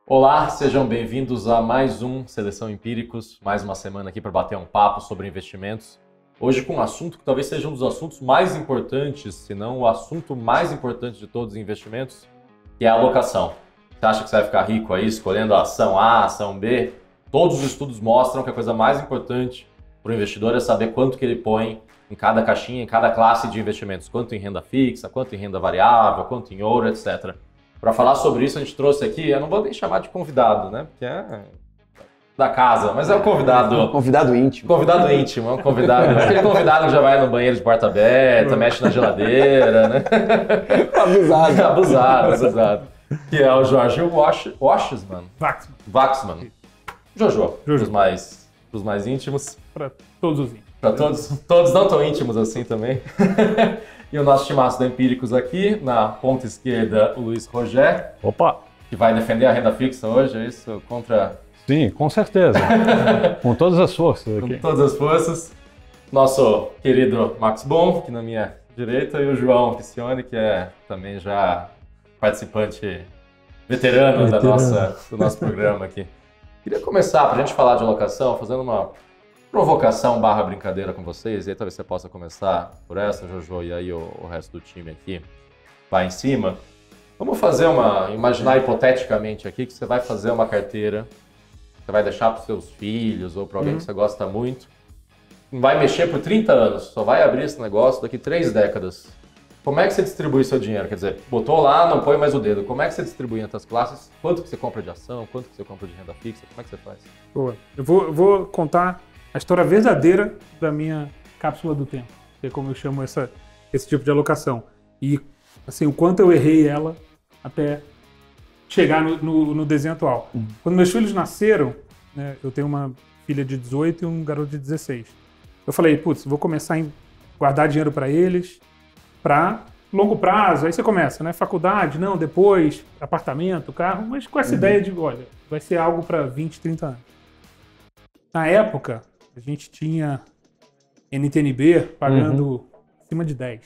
Olá, sejam bem-vindos a mais um Seleção Empíricos, mais uma semana aqui para bater um papo sobre investimentos. Hoje com um assunto que talvez seja um dos assuntos mais importantes, se não o assunto mais importante de todos os investimentos, que é a alocação. Você acha que você vai ficar rico aí escolhendo a ação A, a ação B? Todos os estudos mostram que a coisa mais importante para o investidor é saber quanto que ele põe em cada caixinha, em cada classe de investimentos, quanto em renda fixa, quanto em renda variável, quanto em ouro, etc. Para falar sobre isso, a gente trouxe aqui, eu não vou nem chamar de convidado, né? Porque é da casa, mas é um convidado... Convidado íntimo. Convidado íntimo, é um convidado... Aquele convidado que já vai no banheiro de porta aberta, mexe na geladeira, né? Abusado. Que é o Jorge Wachsman. Waxman. Jojo. Os mais íntimos. Para todos os íntimos. Para todos não tão íntimos assim também. E o nosso timaço da Empíricos aqui, na ponta esquerda, o Luiz Rogé. Opa! Que vai defender a renda fixa hoje, é isso? Contra... Sim, com certeza. Com todas as forças aqui. Com todas as forças. Nosso querido Max Bon, aqui na minha direita, e o João Piscione, que é também já participante veterano do nosso programa aqui. Queria começar, para a gente falar de alocação, fazendo uma provocação / brincadeira com vocês, e aí talvez você possa começar por essa, Jojo, e aí o resto do time aqui vai em cima. Vamos fazer imaginar hipoteticamente aqui que você vai fazer uma carteira, você vai deixar para os seus filhos ou para alguém que você gosta muito, vai mexer por 30 anos, só vai abrir esse negócio daqui 3 décadas. Como é que você distribui seu dinheiro? Quer dizer, botou lá, não põe mais o dedo. Como é que você distribui entre as classes? Quanto que você compra de ação? Quanto que você compra de renda fixa? Como é que você faz? Boa. Eu vou contar a história verdadeira da minha cápsula do tempo, que é como eu chamo esse tipo de alocação. E, assim, o quanto eu errei ela até chegar no desenho atual. Quando meus filhos nasceram, né, eu tenho uma filha de 18 e um garoto de 16. Eu falei, putz, vou começar a guardar dinheiro para eles, para longo prazo. Aí você começa, né? Faculdade, não, depois, apartamento, carro, mas com essa ideia de, olha, vai ser algo para 20, 30 anos. Na época, a gente tinha NTNB pagando acima de 10.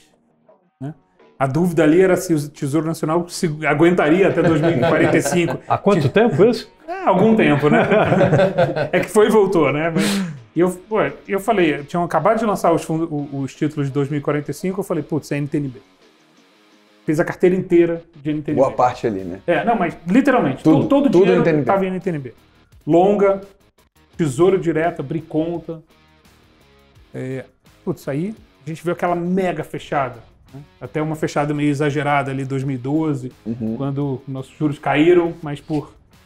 Né? A dúvida ali era se o Tesouro Nacional se aguentaria até 2045. Há quanto tempo isso? Algum tempo, né? É que foi e voltou, né? E eu falei, tinham acabado de lançar os títulos de 2045, eu falei, putz, é NTNB. Fiz a carteira inteira de NTNB. Boa parte ali, né? Não, mas literalmente, todo dinheiro estava em NTNB. Longa, Tesouro Direto, abrir conta. Putz, aí a gente viu aquela mega fechada. Né? Até uma fechada meio exagerada ali em 2012, quando nossos juros caíram, mas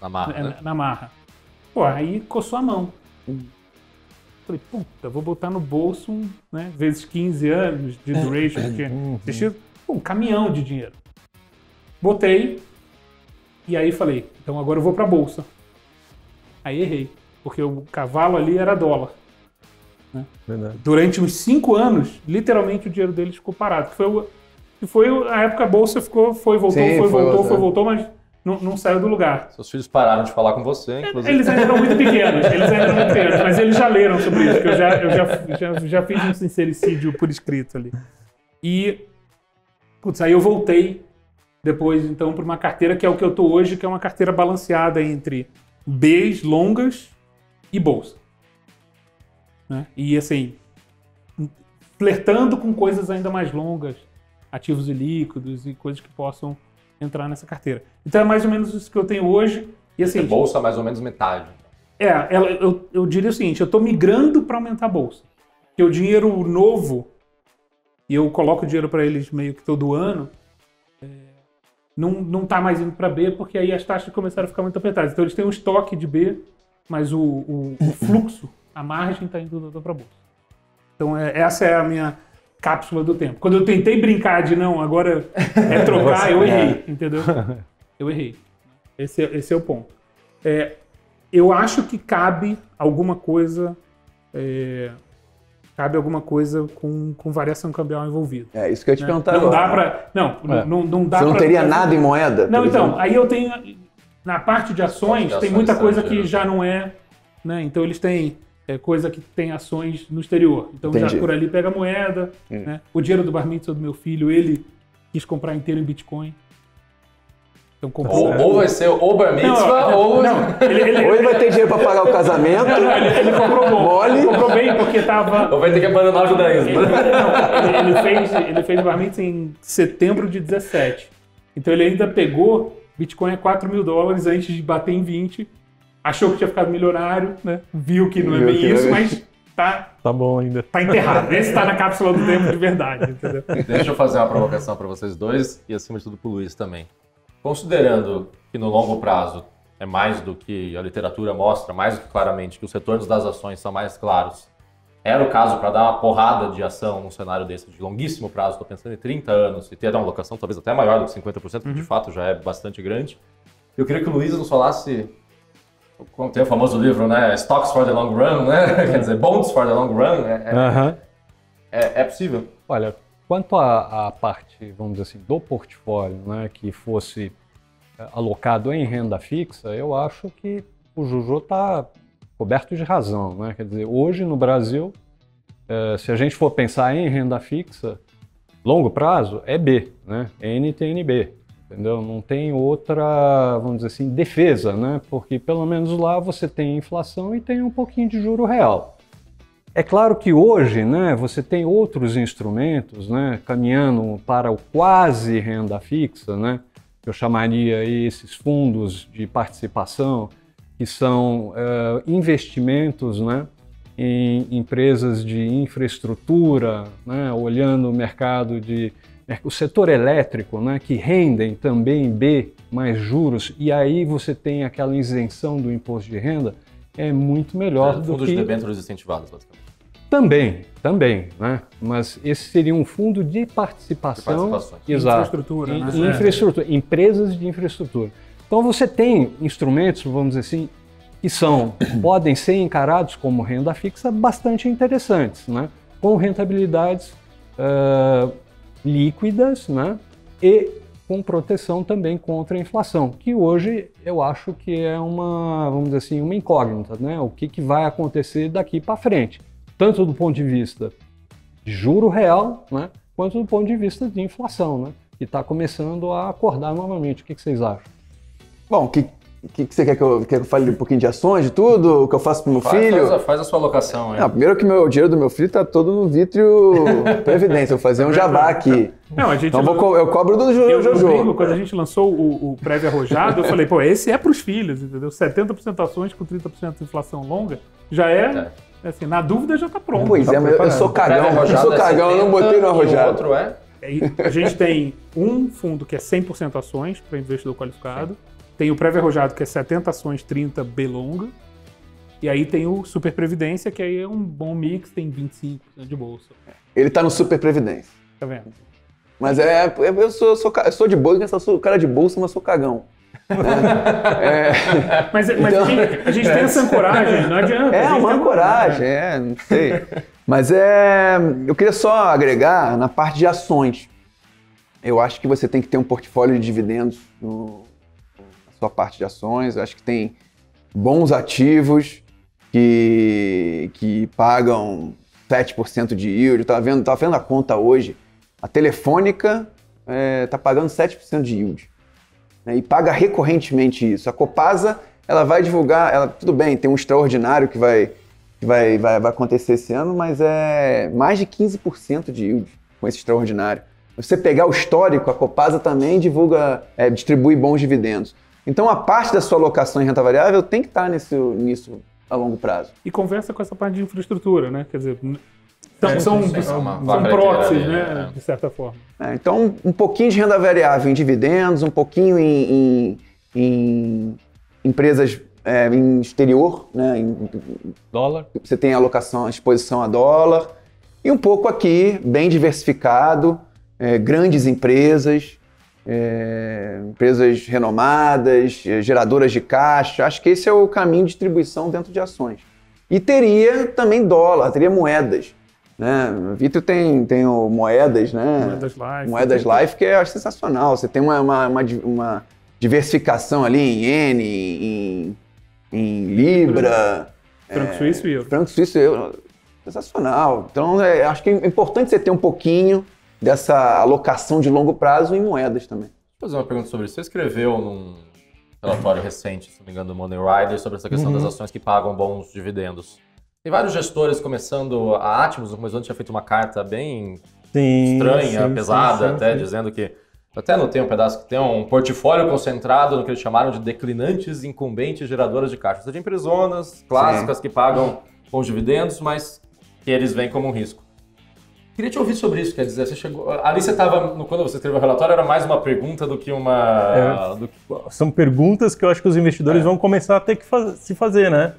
Na marra, né? Na marra. Pô, aí coçou a mão. Falei, puta, vou botar no bolso, né, vezes 15 anos de duration, um caminhão de dinheiro. Botei, e aí falei, então agora eu vou pra bolsa. Aí errei. Porque o cavalo ali era dólar. Né? Durante uns 5 anos, literalmente o dinheiro deles ficou parado. Foi a época a bolsa voltou, mas não saiu do lugar. Seus filhos pararam de falar com você, inclusive. Eles ainda eram muito pequenos, mas eles já leram sobre isso, que eu já fiz um sincericídio por escrito ali. E, putz, aí eu voltei depois, então, para uma carteira que é o que eu tô hoje, que é uma carteira balanceada entre Bs longas e bolsa. Né? E assim, flertando com coisas ainda mais longas, ativos e líquidos e coisas que possam entrar nessa carteira. Então é mais ou menos isso que eu tenho hoje. E assim, bolsa mais ou menos metade. Eu diria o seguinte, eu estou migrando para aumentar a bolsa. Porque o dinheiro novo, e eu coloco dinheiro para eles meio que todo ano, não está mais indo para B, porque aí as taxas começaram a ficar muito apertadas. Então eles têm um estoque de B, mas o fluxo, a margem está indo para a bolsa. Então essa é a minha cápsula do tempo. Quando eu tentei brincar de não, agora é trocar, eu errei, entendeu? Eu errei. Esse é o ponto. Eu acho que cabe alguma coisa com variação cambial envolvida. É isso que eu ia te perguntar não agora. Dá pra, não dá Você não pra teria nada em moeda? Não, então, aí eu tenho... Na parte de ações, tem muita coisa que já não é... Né? Então eles têm coisa que tem ações no exterior. Então Entendi. Já por ali pega moeda. Né? O dinheiro do bar mitzvah do meu filho, ele quis comprar inteiro em Bitcoin. Então, comprou. Ou vai ser o bar mitzvah, ou... Ou ele vai ter dinheiro para pagar o casamento. Ele comprou bom. Mole. Ele comprou bem porque tava... Ou vai ter que abandonar o judaísmo. Ele fez bar mitzvah em setembro de 17. Então ele ainda pegou Bitcoin a $4.000 antes de bater em 20. Achou que tinha ficado milionário, né? Viu que não é bem isso, mas Tá bom ainda. tá enterrado. Esse tá na cápsula do tempo de verdade, entendeu? Deixa eu fazer uma provocação para vocês dois e, acima de tudo, para o Luiz também. Considerando que no longo prazo é mais do que a literatura mostra, mais do que claramente que os retornos das ações são mais claros, era o caso para dar uma porrada de ação num cenário desse de longuíssimo prazo, estou pensando em 30 anos, e ter uma alocação talvez até maior do que 50%, que de fato já é bastante grande. Eu queria que o Luiz nos falasse, como tem o famoso livro, né? Stocks for the long run, né? Quer dizer, bonds for the long run. É possível? Olha, quanto à parte, vamos dizer assim, do portfólio, né, que fosse alocado em renda fixa, eu acho que o Juju está coberto de razão, né? Quer dizer, hoje no Brasil, se a gente for pensar em renda fixa, longo prazo é B, né? NTNB, entendeu? Não tem outra, vamos dizer assim, defesa, né? Porque pelo menos lá você tem inflação e tem um pouquinho de juro real. É claro que hoje, né, você tem outros instrumentos, né, caminhando para o quase renda fixa, né? Eu chamaria esses fundos de participação, que são investimentos, né, em empresas de infraestrutura, né, olhando o mercado o setor elétrico, né, que rendem também B mais juros, e aí você tem aquela isenção do imposto de renda, é muito melhor do que... Fundos de debêntures incentivados, basicamente. Também, né? Mas esse seria um fundo de participação. Exato. Infraestrutura, né? Infraestrutura, empresas de infraestrutura. Então você tem instrumentos, vamos dizer assim, que podem ser encarados como renda fixa bastante interessantes, né? Com rentabilidades líquidas, né? E com proteção também contra a inflação, que hoje eu acho que é vamos dizer assim, uma incógnita, né? O que vai acontecer daqui para frente, tanto do ponto de vista de juro real, né? Quanto do ponto de vista de inflação, né? Que está começando a acordar novamente. O que vocês acham? Bom, o que você quer que eu fale um pouquinho de ações, de tudo? O que eu faço pro meu filho? Faz a sua alocação aí. Não, primeiro que o dinheiro do meu filho tá todo no Vitrio Previdência. Eu vou fazer um jabá aqui. Não, a gente então eu cobro do Jojo. Quando a gente lançou o prévio arrojado, eu falei, pô, esse é pros filhos, entendeu? 70% ações com 30% de inflação longa, já assim, na dúvida já tá pronto. Pois tá eu sou cagão, eu não botei no arrojado. O outro é? A gente tem um fundo que é 100% ações para investidor qualificado. Sim. Tem o prévio arrojado, que é 70 ações, 30 B longa. E aí tem o Super Previdência, que aí é um bom mix, tem 25% de bolsa. Ele tá no Super Previdência. Tá vendo? Mas eu sou de bolsa, eu sou cara de bolsa, mas sou cagão. Mas então, a gente tem essa ancoragem, não adianta. É uma ancoragem, não sei. Mas eu queria só agregar na parte de ações. Eu acho que você tem que ter um portfólio de dividendos na sua parte de ações. Eu acho que tem bons ativos que pagam 7% de yield. Tava vendo a conta hoje. A Telefônica está pagando 7% de yield. Né, e paga recorrentemente isso. A Copasa, ela vai divulgar, tudo bem, tem um extraordinário que vai acontecer esse ano, mas é mais de 15% de yield com esse extraordinário. Se você pegar o histórico, a Copasa também distribui bons dividendos. Então a parte da sua alocação em renda variável tem que estar nisso a longo prazo. E conversa com essa parte de infraestrutura, né? Quer dizer, são proxies, né? De certa forma. Então, um pouquinho de renda variável em dividendos, um pouquinho em empresas em exterior, né? Dólar. Você tem alocação, exposição a dólar. E um pouco aqui, bem diversificado, grandes empresas, empresas renomadas, geradoras de caixa. Acho que esse é o caminho de distribuição dentro de ações. E teria também dólar, teria moedas. Né? O Vitrio tem o Moedas, né? Moedas Life, que é sensacional. Você tem uma diversificação ali em Iene, em Libra. Franco Suíço e euro. Franco Suíço e euro. Sensacional. Então, acho que é importante você ter um pouquinho dessa alocação de longo prazo em moedas também. fazer uma pergunta sobre isso. Você escreveu num relatório recente, se não me engano, do Money Rider, sobre essa questão das ações que pagam bons dividendos. Tem vários gestores começando, a Atmos, no tinha feito uma carta bem estranha, pesada, dizendo que, até anotei um pedaço, que tem um portfólio concentrado no que eles chamaram de declinantes incumbentes geradoras de caixa. Ou seja, empresonas clássicas que pagam bons dividendos, mas que eles veem como um risco. Queria te ouvir sobre isso, quer dizer, você chegou... Ali você estava, quando você escreveu o relatório, era mais uma pergunta do que uma... São perguntas que eu acho que os investidores vão começar a ter que se fazer, né?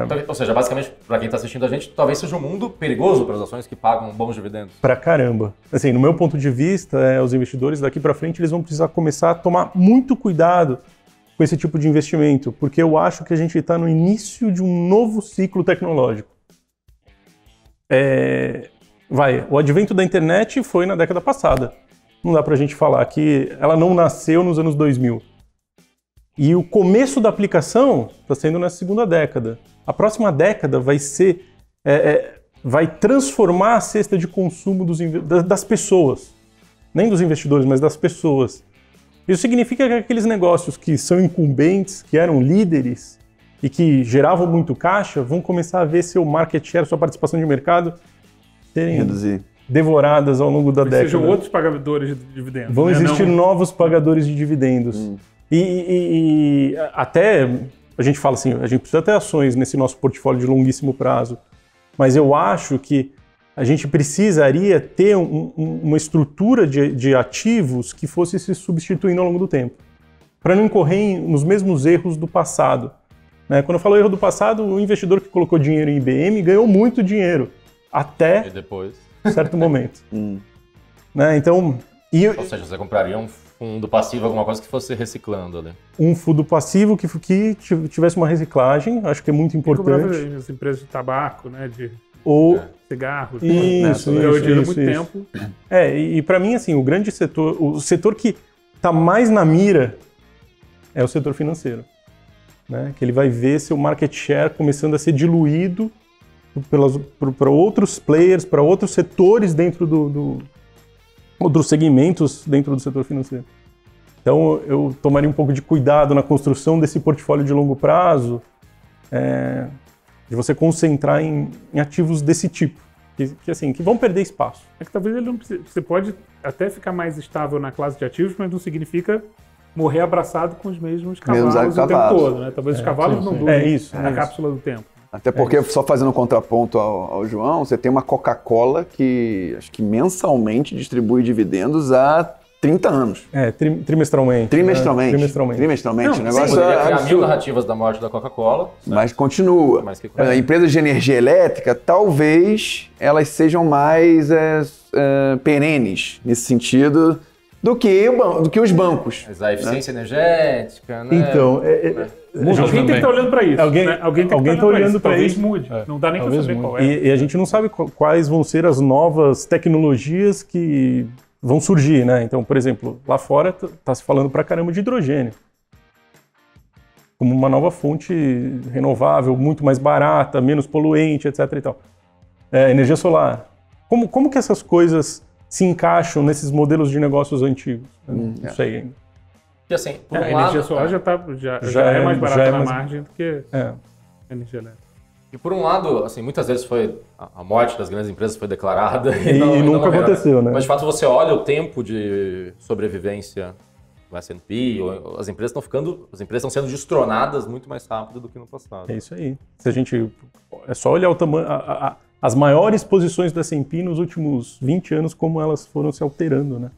Então, ou seja, basicamente, para quem está assistindo a gente, talvez seja um mundo perigoso para as ações que pagam bons dividendos. Pra caramba. Assim, no meu ponto de vista, os investidores daqui para frente, eles vão precisar começar a tomar muito cuidado com esse tipo de investimento, porque eu acho que a gente está no início de um novo ciclo tecnológico. O advento da internet foi na década passada. Não dá pra gente falar que ela não nasceu nos anos 2000. E o começo da aplicação está sendo na segunda década. A próxima década vai ser... vai transformar a cesta de consumo das pessoas. Nem dos investidores, mas das pessoas. Isso significa que aqueles negócios que são incumbentes, que eram líderes e que geravam muito caixa, vão começar a ver seu market share, sua participação de mercado serem devoradas ao longo da década. Sejam outros pagadores de dividendos. Vão existir novos pagadores de dividendos. E até a gente fala assim, a gente precisa ter ações nesse nosso portfólio de longuíssimo prazo, mas eu acho que a gente precisaria ter uma estrutura de ativos que fosse se substituindo ao longo do tempo, para não incorrer nos mesmos erros do passado. Quando eu falo erro do passado, o investidor que colocou dinheiro em IBM ganhou muito dinheiro, até certo momento. Então, ou seja, você compraria um fundo passivo, alguma coisa que fosse reciclando ali. Um fundo passivo que tivesse uma reciclagem, acho que é muito importante. As empresas de tabaco, né, de cigarros. Isso, muito tempo. E para mim, assim, o grande setor, o setor que está mais na mira é o setor financeiro. Né, que ele vai ver seu market share começando a ser diluído para outros players, para outros setores dentro outros segmentos dentro do setor financeiro. Então, eu tomaria um pouco de cuidado na construção desse portfólio de longo prazo, de você concentrar em ativos desse tipo, que vão perder espaço. É que talvez ele não precise, você pode até ficar mais estável na classe de ativos, mas não significa morrer abraçado com os mesmos cavalos o tempo todo, né? Talvez os cavalos não durem na cápsula do tempo. Até porque, só fazendo um contraponto ao João, você tem uma Coca-Cola que, acho que mensalmente distribui dividendos há 30 anos. Trimestralmente. Trimestralmente. Não, o negócio poderia criar 1000 narrativas da morte da Coca-Cola. Mas continua. Empresas de energia elétrica, talvez elas sejam mais perenes, nesse sentido, do que os bancos. Mas a eficiência energética, né? Então, alguém tem que estar olhando para isso. Alguém tem que estar olhando para isso. Talvez mude. Não dá nem para saber qual é. E a gente não sabe quais vão ser as novas tecnologias que vão surgir, né? Então, por exemplo, lá fora está se falando pra caramba de hidrogênio como uma nova fonte renovável, muito mais barata, menos poluente, etc. e tal. Energia solar. Como que essas coisas se encaixam nesses modelos de negócios antigos? Não sei ainda. E assim, por a energia solar já é mais barata na margem do que a energia elétrica. E por um lado, assim, muitas vezes a morte das grandes empresas foi declarada e nunca aconteceu, né? Mas de fato você olha o tempo de sobrevivência do S&P, as empresas estão sendo destronadas muito mais rápido do que no passado. É isso aí. É só olhar o tamanho, as maiores posições do S&P nos últimos 20 anos, como elas foram se alterando, né?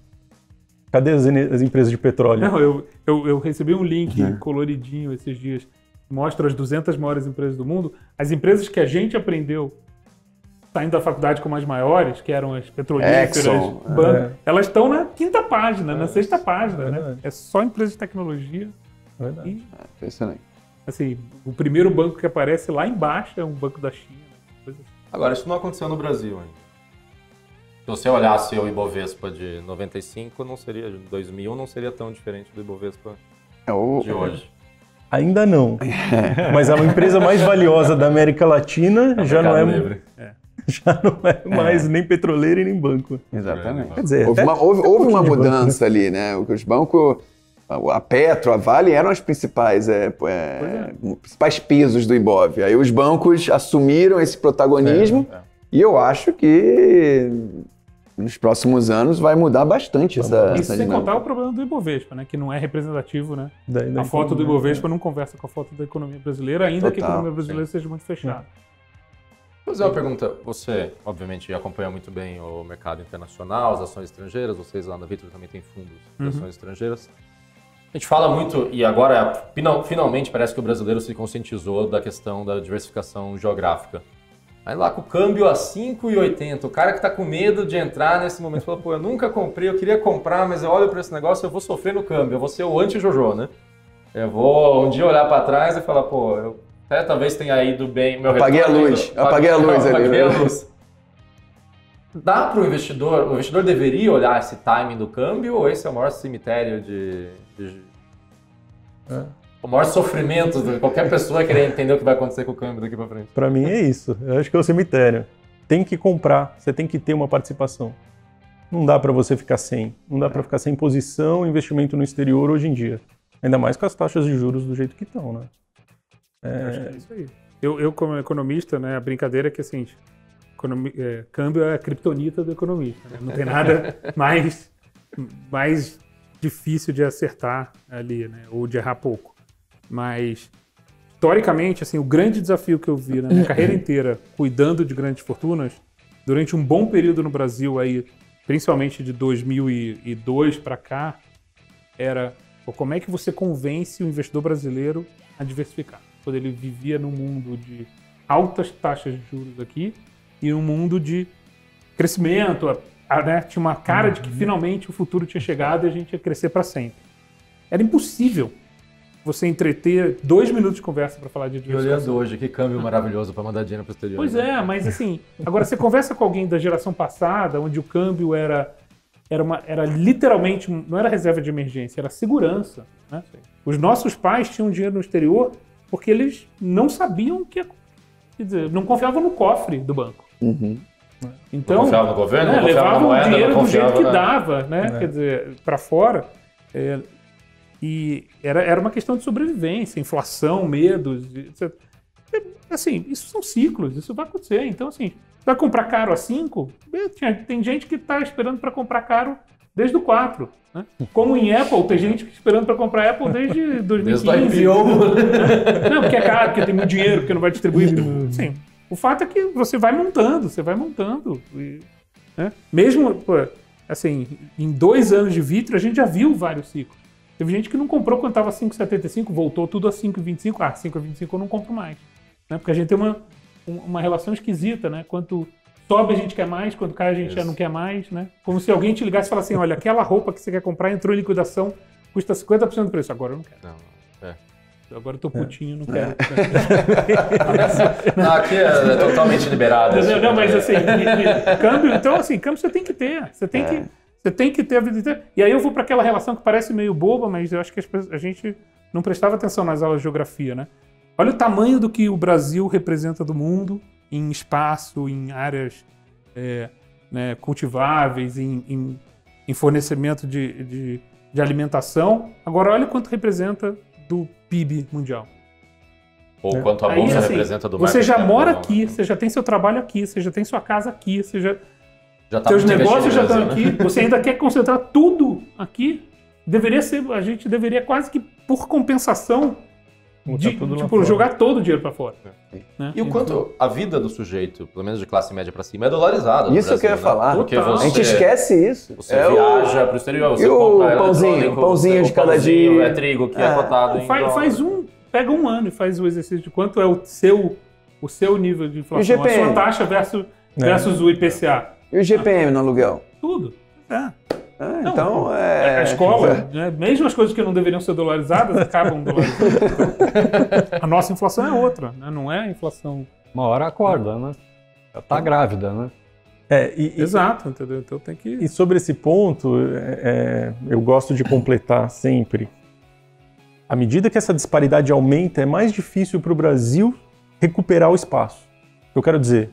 Cadê as empresas de petróleo? Não, eu recebi um link coloridinho esses dias, que mostra as 200 maiores empresas do mundo. As empresas que a gente aprendeu saindo da faculdade como as maiores, que eram as petrolíferas, elas estão na 5ª página, na 6ª página, né? É só empresa de tecnologia. Impressionante. Assim, o primeiro banco que aparece lá embaixo é um banco da China. Coisa assim. Agora, isso não aconteceu no Brasil ainda. Se você olhasse o Ibovespa de 95, de 2000, não seria tão diferente do Ibovespa de hoje. Ainda não. Mas a empresa mais valiosa da América Latina já não é... Já não é mais nem petroleiro e nem banco. Exatamente. Quer dizer, Houve pouquinho uma de banco, mudança ali, né? Os bancos, a Petro, a Vale eram os principais pesos do Ibov. Aí os bancos assumiram esse protagonismo e eu acho que nos próximos anos vai mudar bastante essa Isso sem dinâmica. contar o problema do Ibovespa, né? Que não é representativo, né? Da A foto do economia. Ibovespa não conversa com a foto da economia brasileira, ainda que a Total, economia brasileira seja muito fechada. Vou fazer uma pergunta. Você, obviamente, acompanha muito bem o mercado internacional, as ações estrangeiras. Vocês lá na Vitro também têm fundos de ações estrangeiras. A gente fala muito, e agora, finalmente, parece que o brasileiro se conscientizou da questão da diversificação geográfica. Aí lá com o câmbio a 5,80, o cara que está com medo de entrar nesse momento, fala, pô, eu nunca comprei, eu queria comprar, mas eu olho para esse negócio, eu vou sofrer no câmbio, eu vou ser o anti-Jojo, né? Eu vou um dia olhar para trás e falar, pô, eu até talvez tenha ido bem... Apaguei a luz ali. Apaguei a luz. Dá para o investidor deveria olhar esse timing do câmbio ou esse é o maior cemitério o maior sofrimento de qualquer pessoa querer entender o que vai acontecer com o câmbio daqui para frente? Para mim é isso. Eu acho que é o cemitério. Tem que comprar, você tem que ter uma participação. Não dá para você ficar sem. Não dá para ficar sem posição, investimento no exterior hoje em dia. Ainda mais com as taxas de juros do jeito que estão, né? Acho que é isso aí. Eu como economista, né, a brincadeira é que assim, câmbio é a criptonita do economista. Né? Não tem nada mais difícil de acertar ali, né? Ou de errar pouco. Mas, historicamente, assim, o grande desafio que eu vi na minha carreira inteira, cuidando de grandes fortunas, durante um bom período no Brasil, aí, principalmente de 2002 para cá, era como é que você convence o investidor brasileiro a diversificar? Quando ele vivia num mundo de altas taxas de juros aqui e um mundo de crescimento, né? Tinha uma cara de que finalmente o futuro tinha chegado e a gente ia crescer para sempre. Era impossível você entreter 2 minutos de conversa para falar de diversificação. Olhando hoje, que câmbio maravilhoso para mandar dinheiro para o exterior. Pois é, mas assim, agora você conversa com alguém da geração passada, onde o câmbio era literalmente, não era reserva de emergência, era segurança. Né? Os nossos pais tinham dinheiro no exterior porque eles não sabiam quer dizer, não confiavam no cofre do banco. Então, não confiava no governo, não confiava levavam na moeda, o dinheiro não do jeito confiava que dava, né? Quer dizer, para fora. E era uma questão de sobrevivência, inflação, medos, etc. Assim, isso são ciclos, isso vai acontecer. Então, assim, vai comprar caro a 5, tem gente que está esperando para comprar caro desde o 4. Né? Como em Apple, tem gente esperando para comprar Apple desde 2015. Desde o IPO. Não, porque é caro, porque tem muito dinheiro, porque não vai distribuir. Sim, o fato é que você vai montando. Né? Mesmo, pô, assim, em 2 anos de Vitro, a gente já viu vários ciclos. Teve gente que não comprou quando estava 5,75, voltou tudo a 5,25. 5,25 eu não compro mais. Né? Porque a gente tem uma relação esquisita, né? Quanto sobe a gente quer mais, quando cai a gente já não quer mais, né? Como se alguém te ligasse e falasse assim, olha, aquela roupa que você quer comprar entrou em liquidação, custa 50% do preço. Agora eu não quero. Agora eu tô putinho, não quero. Não, aqui é totalmente liberado. Não, mas assim, câmbio, então assim, câmbio você tem que ter. Você tem que ter a vida inteira. E aí eu vou para aquela relação que parece meio boba, mas eu acho que a gente não prestava atenção nas aulas de geografia, né? Olha o tamanho do que o Brasil representa do mundo em espaço, em áreas né, cultiváveis, em fornecimento de alimentação. Agora olha quanto representa do PIB mundial. Ou quanto a bolsa representa do Você já mora aqui, você já tem seu trabalho aqui, você já tem sua casa aqui, você já tá seus negócios já estão Brasil, aqui, você ainda quer concentrar tudo aqui. A gente deveria quase que por compensação jogar todo o dinheiro para fora. Né? E o quanto a vida do sujeito, pelo menos de classe média para cima, é dolarizada. Isso Brasil, eu queria falar. Porque a gente esquece isso. Você viaja para o exterior, você compra o pãozinho de cada dia. É trigo que é cotado em dólar. Pega um ano e faz o exercício de quanto é o seu nível de inflação, a sua taxa versus o IPCA. E o GPM no aluguel? Tudo. Então, a escola, né, mesmo as coisas que não deveriam ser dolarizadas, acabam dolarizadas. Então, a nossa inflação é outra, né? Não é a inflação... Uma hora acorda, né? Já tá grávida, né? Exato, entendeu? Então tem que... E sobre esse ponto, eu gosto de completar sempre. À medida que essa disparidade aumenta, é mais difícil para o Brasil recuperar o espaço. Eu quero dizer,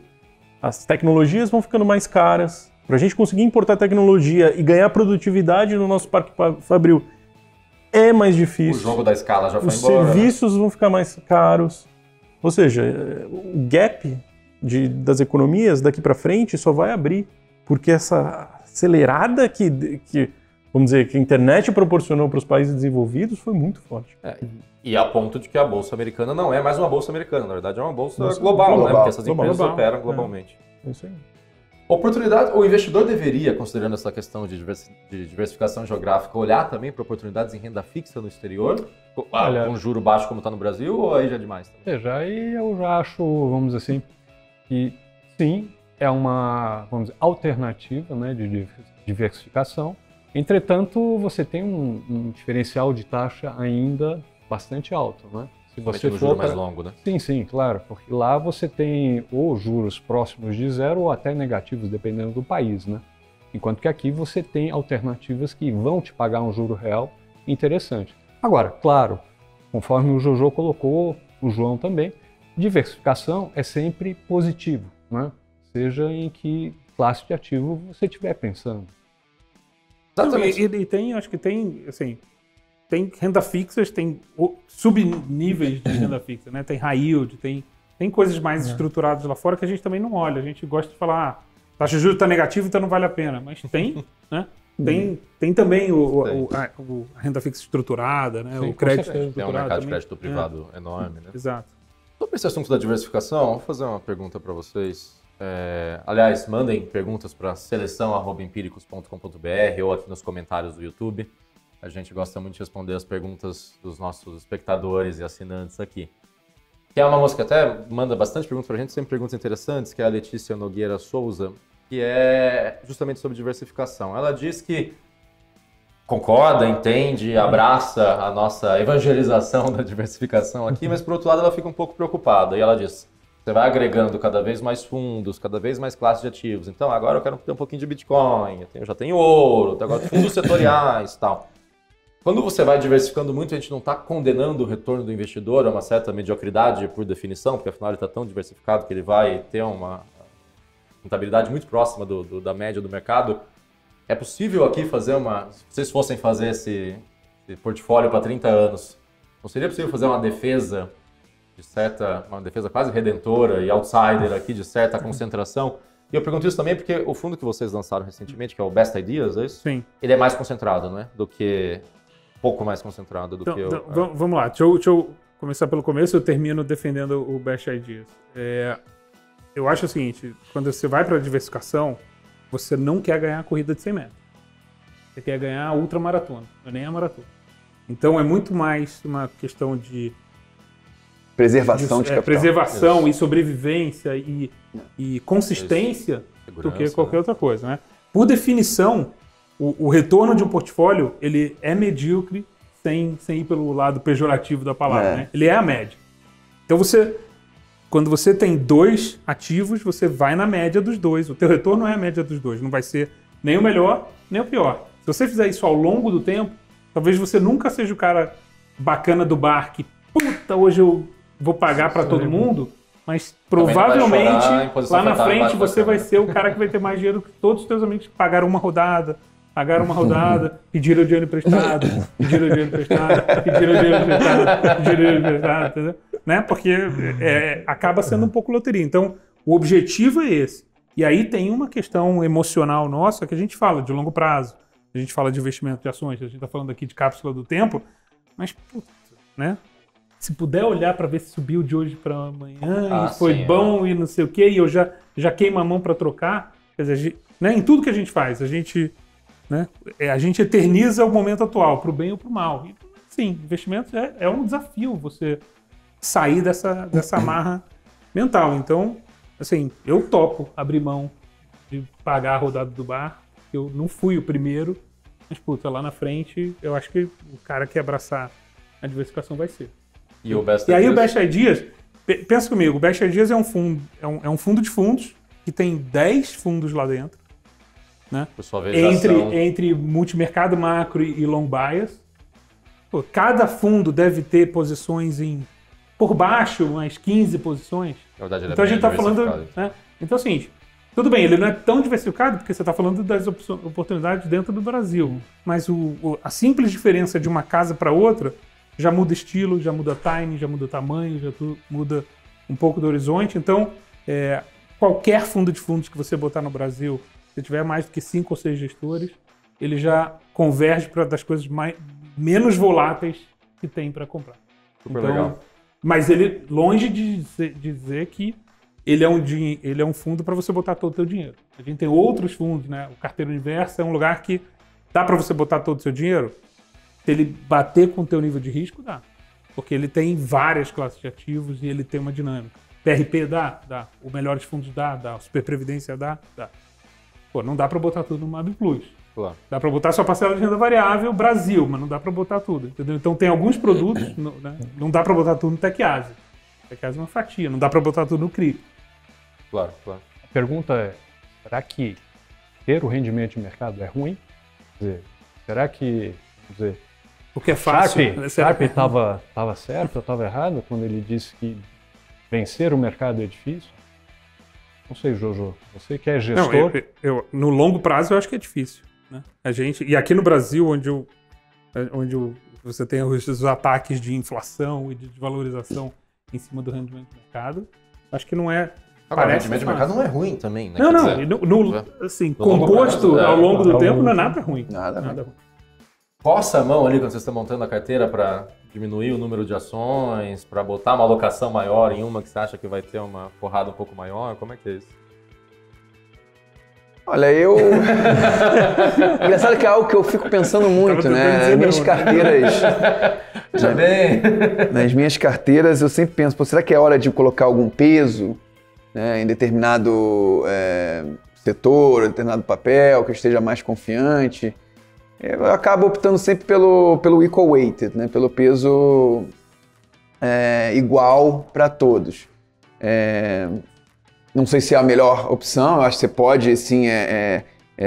as tecnologias vão ficando mais caras. Para a gente conseguir importar tecnologia e ganhar produtividade no nosso parque fabril é mais difícil. O jogo da escala já foi Os embora. serviços vão ficar mais caros. Ou seja, o gap das economias daqui para frente só vai abrir. Porque essa acelerada que, vamos dizer, que a internet proporcionou para os países desenvolvidos foi muito forte. E a ponto de que a Bolsa Americana não é mais uma Bolsa Americana, na verdade é uma Bolsa global, né? Porque essas empresas operam globalmente. É isso aí. Oportunidade, o investidor deveria, considerando essa questão de diversificação geográfica, olhar também para oportunidades em renda fixa no exterior, com juro baixo como está no Brasil, ou aí já é demais? Veja, aí eu já acho, vamos dizer assim, que sim, é uma, vamos dizer, alternativa, né, de diversificação. Entretanto, você tem um diferencial de taxa ainda bastante alto, né? Se você no for juro mais longo, né? Sim, claro, porque lá você tem ou juros próximos de zero ou até negativos, dependendo do país, né? Enquanto que aqui você tem alternativas que vão te pagar um juro real interessante. Agora, claro, conforme o Jojo colocou, o João também, diversificação é sempre positivo, né? Seja em que classe de ativo você estiver pensando. E tem, acho que tem, assim, tem renda fixas, tem subníveis de renda fixa, né? Tem high yield, tem coisas mais estruturadas lá fora que a gente também não olha. A gente gosta de falar, taxa de juros está negativa, então não vale a pena. Mas tem, né? Tem também a renda fixa estruturada, né? Sim, o crédito certeza. estruturado. Tem um mercado também. de crédito privado enorme, né? Exato. Sobre esse assunto da diversificação, vou fazer uma pergunta para vocês. Aliás, mandem perguntas para seleção@empiricus.com.br ou aqui nos comentários do YouTube. A gente gosta muito de responder as perguntas dos nossos espectadores e assinantes aqui. Que é uma moça que até manda bastante perguntas para a gente, sempre perguntas interessantes, que é a Letícia Nogueira Souza, que é justamente sobre diversificação. Ela diz que concorda, entende, abraça a nossa evangelização da diversificação aqui, mas por outro lado ela fica um pouco preocupada. E ela diz, você vai agregando cada vez mais fundos, cada vez mais classes de ativos. Então agora eu quero ter um pouquinho de Bitcoin, eu já tenho ouro, agora fundos setoriais e tal. Quando você vai diversificando muito, a gente não está condenando o retorno do investidor a uma certa mediocridade por definição, porque afinal ele está tão diversificado que ele vai ter uma rentabilidade muito próxima da média do mercado. É possível aqui fazer se vocês fossem fazer esse portfólio para 30 anos, não seria possível fazer uma defesa uma defesa quase redentora e outsider aqui de certa concentração? E eu pergunto isso também porque o fundo que vocês lançaram recentemente, que é o Best Ideas, é isso? Sim. Ele é mais concentrado, né? Pouco mais concentrado do que o... Vamos lá, deixa eu começar pelo começo, eu termino defendendo o Best Ideas. Eu acho o seguinte, quando você vai para a diversificação, você não quer ganhar a corrida de 100 metros. Você quer ganhar a ultramaratona, nem a maratona. Então é muito mais uma questão de Preservação de capital. Preservação e sobrevivência e consistência do que qualquer outra coisa, né? Por definição, o retorno de um portfólio, ele é medíocre sem ir pelo lado pejorativo da palavra, né? Ele é a média. Então quando você tem 2 ativos, você vai na média dos 2. O teu retorno é a média dos 2. Não vai ser nem o melhor, nem o pior. Se você fizer isso ao longo do tempo, talvez você nunca seja o cara bacana do bar que, puta, hoje eu vou pagar para todo mundo, mas provavelmente lá na frente você vai ser o cara que vai ter mais dinheiro que todos os teus amigos que pagaram uma rodada, pediram dinheiro emprestado, entendeu? Né? Porque acaba sendo um pouco loteria. Então, o objetivo é esse. E aí tem uma questão emocional nossa que a gente fala de longo prazo, a gente fala de investimento de ações, a gente está falando aqui de cápsula do tempo, mas, né? Se puder olhar para ver se subiu de hoje para amanhã e foi bom e não sei o quê, e eu já queimo a mão para trocar, quer dizer, né? Em tudo que a gente faz, a gente eterniza o momento atual, para o bem ou para o mal. E, sim, investimento é um desafio você sair dessa amarra mental. Então, assim, eu topo abrir mão de pagar a rodada do bar. Eu não fui o primeiro, mas, puta, lá na frente, eu acho que o cara que abraçar a diversificação vai ser. E o Best Ideas? Aí o Best Ideas, pensa comigo, o Best Ideas é um fundo, é um fundo de fundos que tem 10 fundos lá dentro, né? Por sua vez, entre multimercado macro e long bias. Pô, cada fundo deve ter posições por baixo, umas 15 posições. Na verdade, então a gente está falando, né, Então, assim, tudo bem, ele não é tão diversificado porque você está falando das oportunidades dentro do Brasil. Mas a simples diferença de uma casa para outra já muda estilo, já muda time, já muda tamanho, já muda um pouco do horizonte. Então, qualquer fundo de fundos que você botar no Brasil, se tiver mais do que 5 ou 6 gestores, ele já converge para das coisas menos voláteis que tem para comprar. Super legal. Mas ele, longe de dizer que ele é um fundo para você botar todo o seu dinheiro. A gente tem outros fundos, né? O Carteira Universa é um lugar que dá para você botar todo o seu dinheiro. Se ele bater com o teu nível de risco, dá. Porque ele tem várias classes de ativos e ele tem uma dinâmica. PRP dá. O Melhores Fundos dá. O Super Previdência dá. Pô, não dá para botar tudo no MAB Plus. Claro. Dá para botar só parcela de renda variável Brasil, mas não dá para botar tudo, entendeu? Então tem alguns produtos, né? Não dá para botar tudo no TecAsia. TecAsia é uma fatia, não dá para botar tudo no CRI. Claro. A pergunta é, será que ter o rendimento de mercado é ruim? Quer dizer, será que, vamos dizer, Porque é fácil. Sharpe estava certo ou estava errado quando ele disse que vencer o mercado é difícil? Não sei, Jojo, você que é gestor... Não, eu, no longo prazo eu acho que é difícil. Né? E aqui no Brasil, onde você tem os ataques de inflação e de desvalorização em cima do rendimento de mercado, acho que não é... Agora, o rendimento de mercado não é ruim também, né? Assim, composto ao longo do tempo não é nada ruim. Nada ruim. Força a mão ali quando vocês estão montando a carteira para diminuir o número de ações, para botar uma alocação maior em uma que você acha que vai ter uma porrada um pouco maior? Como é que é isso? Olha, engraçado que é algo que eu fico pensando muito, né? Nas minhas carteiras... Já bem. Nas minhas carteiras eu sempre penso, pô, será que é hora de colocar algum peso, né, em determinado setor, determinado papel, que eu esteja mais confiante? Eu acabo optando sempre pelo equal weighted, né, pelo peso igual para todos. Não sei se é a melhor opção, eu acho que você pode, sim,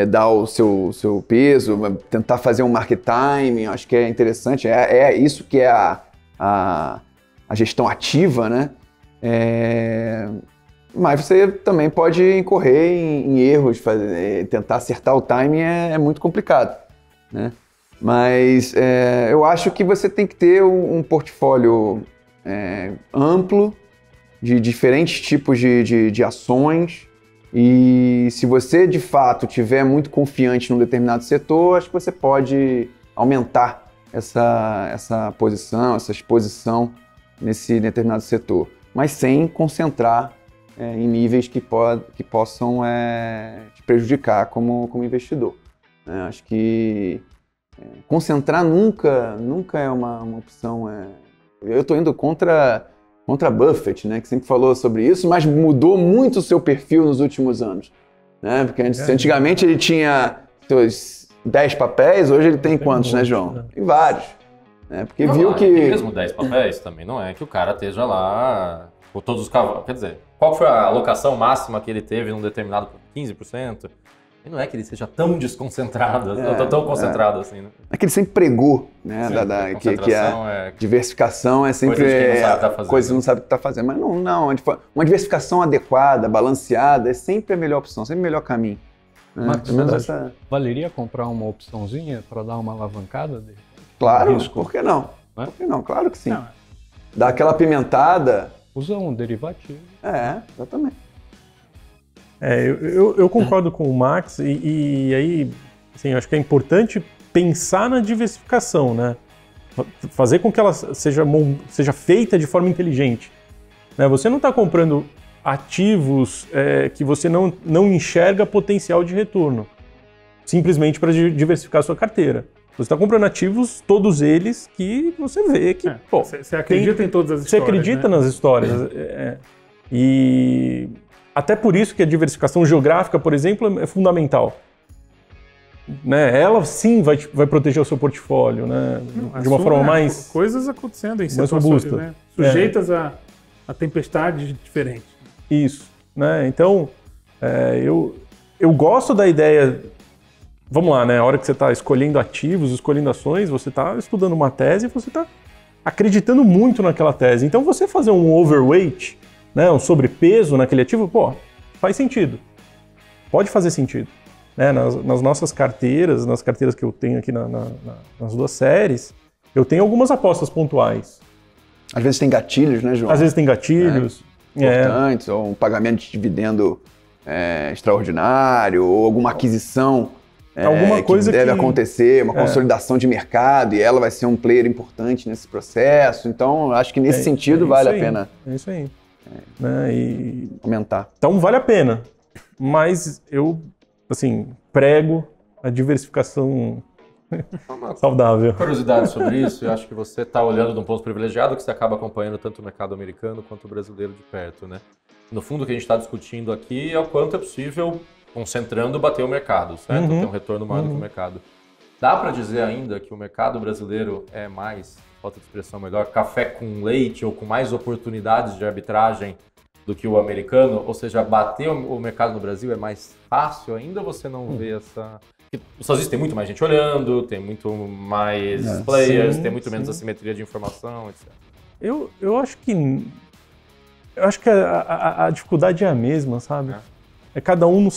dar o seu peso, tentar fazer um market timing, acho que é interessante, é isso que é a gestão ativa, né? Mas você também pode incorrer em erros, tentar acertar o timing é muito complicado, né? Mas eu acho que você tem que ter um portfólio amplo, de diferentes tipos de ações, e se você de fato estiver muito confiante num determinado setor, acho que você pode aumentar essa posição, essa exposição nesse determinado setor, mas sem concentrar em níveis que possam te prejudicar como investidor. Acho que concentrar nunca é uma opção. Eu estou indo contra Buffett, né, que sempre falou sobre isso, mas mudou muito o seu perfil nos últimos anos. Né? Porque antigamente ele tinha seus 10 papéis, hoje ele tem quantos, né, João? Tem vários. Né? Porque viu que... mesmo 10 papéis também não é que o cara esteja lá com todos os cavalos. Quer dizer, qual foi a alocação máxima que ele teve num determinado 15%? E não é que ele seja tão desconcentrado, tão concentrado assim, né? É que ele sempre pregou, né? Que a diversificação é sempre coisa que não sabe o que está fazendo. Mas não, uma diversificação adequada, balanceada, é sempre a melhor opção, sempre o melhor caminho. Mas valeria comprar uma opçãozinha para dar uma alavancada? Claro, por que não? Né? Por que não? Claro que sim. Dá aquela pimentada. Usa um derivativo. Exatamente. Eu concordo com o Max e aí, assim, eu acho que é importante pensar na diversificação, né? Fazer com que ela seja feita de forma inteligente. Né? Você não está comprando ativos que você não enxerga potencial de retorno, simplesmente para diversificar a sua carteira. Você está comprando ativos, todos eles, que você vê que... Você acredita em todas as histórias. Você acredita, né, nas histórias. E até por isso que a diversificação geográfica, por exemplo, é fundamental. Né? Ela sim vai proteger o seu portfólio, né? De uma forma mais... Coisas acontecendo em situações robusta, né? Sujeitas a tempestades diferentes. Isso. Né? Então, eu gosto da ideia... Vamos lá, né? A hora que você está escolhendo ativos, escolhendo ações, você está estudando uma tese e você está acreditando muito naquela tese. Então, você fazer um overweight, né, um sobrepeso naquele ativo, faz sentido. Pode fazer sentido. Né? Nas nossas carteiras, nas carteiras que eu tenho aqui nas 2 séries, eu tenho algumas apostas pontuais. Às vezes tem gatilhos, né, João? Às vezes tem gatilhos. Importantes, ou um pagamento de dividendo extraordinário, ou alguma aquisição alguma coisa que deve acontecer, uma consolidação de mercado, e ela vai ser um player importante nesse processo. Então, eu acho que nesse sentido vale a pena. É isso aí. Né? Aumentar. Então, vale a pena. Mas eu, assim, prego a diversificação saudável. Curiosidade sobre isso, eu acho que você está olhando de um ponto privilegiado, que você acaba acompanhando tanto o mercado americano quanto o brasileiro de perto, né? No fundo, o que a gente está discutindo aqui é o quanto é possível, concentrando, bater o mercado, certo? Ter um retorno maior do que o mercado. Dá para dizer ainda que o mercado brasileiro é mais, falta de expressão melhor, café com leite ou com mais oportunidades de arbitragem do que o americano? Ou seja, bater o mercado no Brasil é mais fácil ainda ou você não vê essa... Os Estados Unidos tem muito mais gente olhando, tem muito mais players, tem muito menos assimetria de informação, etc. Eu acho que... Eu acho que a dificuldade é a mesma, sabe? É cada um no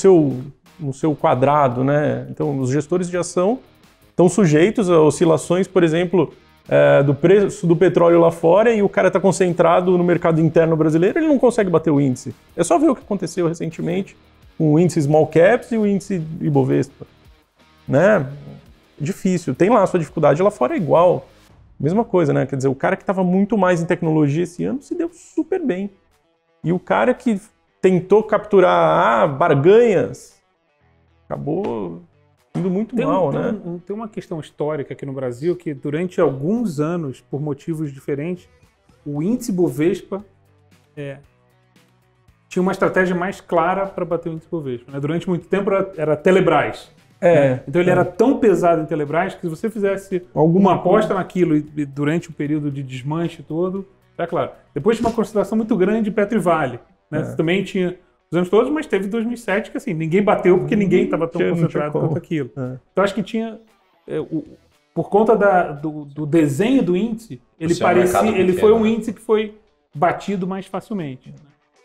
seu quadrado, né? Então, os gestores de ação estão sujeitos a oscilações, por exemplo, do preço do petróleo lá fora, e o cara está concentrado no mercado interno brasileiro, ele não consegue bater o índice. É só ver o que aconteceu recentemente com o índice Small Caps e o índice Ibovespa. Né? Difícil. Tem lá a sua dificuldade, lá fora é igual. Mesma coisa, né? Quer dizer, o cara que estava muito mais em tecnologia esse ano se deu super bem. E o cara que tentou capturar barganhas acabou indo muito mal, né? Tem uma questão histórica aqui no Brasil que durante alguns anos, por motivos diferentes, o índice Bovespa tinha uma estratégia mais clara para bater o índice Bovespa. Né? Durante muito tempo era Telebrás. Então ele era tão pesado em Telebrás que se você fizesse alguma aposta naquilo e durante o período de desmanche todo, tá claro. Depois tinha uma consideração muito grande de Petro e Vale. Né? Você também tinha os anos todos, mas teve 2007 que assim, ninguém bateu porque ninguém estava tão concentrado quanto aquilo. Então acho que tinha... por conta do desenho do índice, ele foi um índice que foi batido mais facilmente. Né?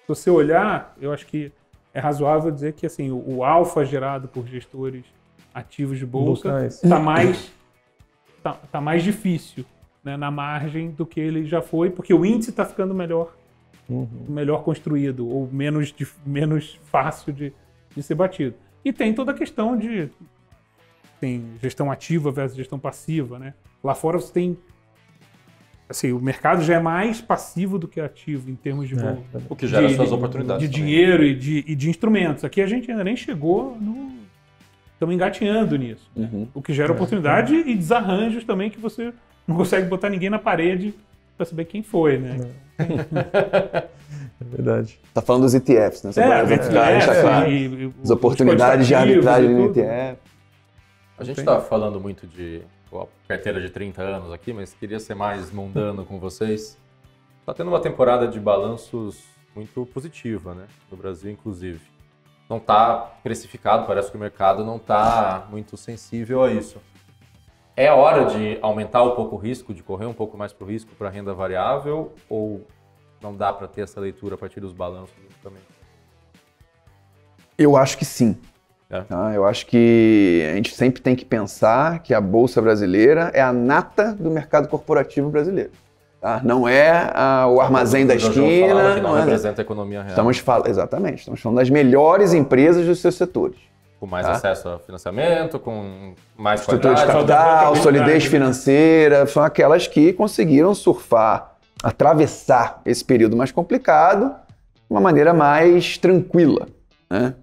Se você olhar, eu acho que é razoável dizer que assim, o alfa gerado por gestores ativos de bolsa está mais difícil, né, na margem do que ele já foi, porque o índice está ficando melhor construído ou menos fácil de ser batido. E tem toda a questão de gestão ativa versus gestão passiva, né? Lá fora você tem assim, o mercado já é mais passivo do que ativo em termos de o que gera suas oportunidades de dinheiro e de instrumentos. Aqui a gente ainda nem chegou estamos engatinhando nisso. O que gera oportunidade e desarranjos também que você não consegue botar ninguém na parede para saber quem foi, né? É verdade. Tá falando dos ETFs, né? As oportunidades de arbitragem no ETF. A gente está falando muito de carteira de 30 anos aqui, mas queria ser mais mundano com vocês. Está tendo uma temporada de balanços muito positiva, né? No Brasil, inclusive. Não está precificado, parece que o mercado não está muito sensível a isso. É hora de aumentar um pouco o risco, de correr um pouco mais para o risco para a renda variável, ou não dá para ter essa leitura a partir dos balanços também? Eu acho que sim. Tá? Eu acho que a gente sempre tem que pensar que a Bolsa Brasileira é a nata do mercado corporativo brasileiro. Tá? Não é o armazém da esquina. Que não representa a economia real. Exatamente. Estamos falando das melhores empresas dos seus setores. Com mais acesso a financiamento, com mais estrutura de capital, solidez financeira, são aquelas que conseguiram atravessar esse período mais complicado de uma maneira mais tranquila. Né?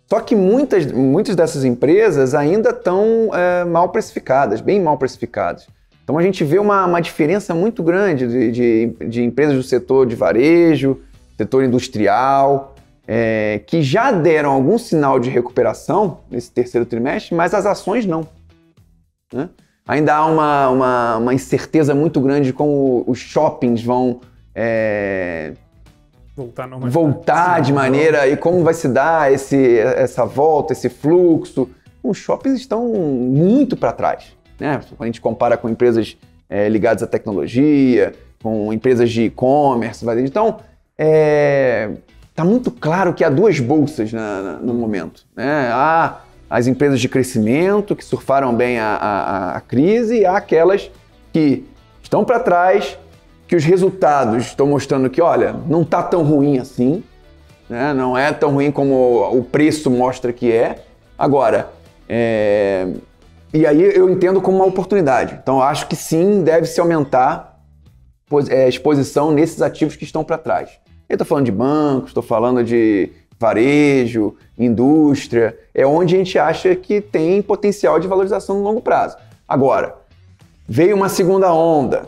Só que muitas dessas empresas ainda estão mal precificadas, bem mal precificadas. Então a gente vê uma diferença muito grande de empresas do setor de varejo, setor industrial, que já deram algum sinal de recuperação nesse terceiro trimestre, mas as ações não. Né? Ainda há uma incerteza muito grande de como os shoppings vão voltar de maneira e como vai se dar essa volta, esse fluxo. Os shoppings estão muito para trás. Né? Quando a gente compara com empresas ligadas à tecnologia, com empresas de e-commerce. Então, está muito claro que há duas bolsas no momento, né? Há as empresas de crescimento que surfaram bem a crise e há aquelas que estão para trás, que os resultados estão mostrando que, olha, não está tão ruim assim, né? Não é tão ruim como o preço mostra que é. Agora, e aí eu entendo como uma oportunidade. Então, eu acho que sim, deve-se aumentar a exposição nesses ativos que estão para trás. Eu estou falando de bancos, estou falando de varejo, indústria, é onde a gente acha que tem potencial de valorização no longo prazo. Agora, veio uma segunda onda,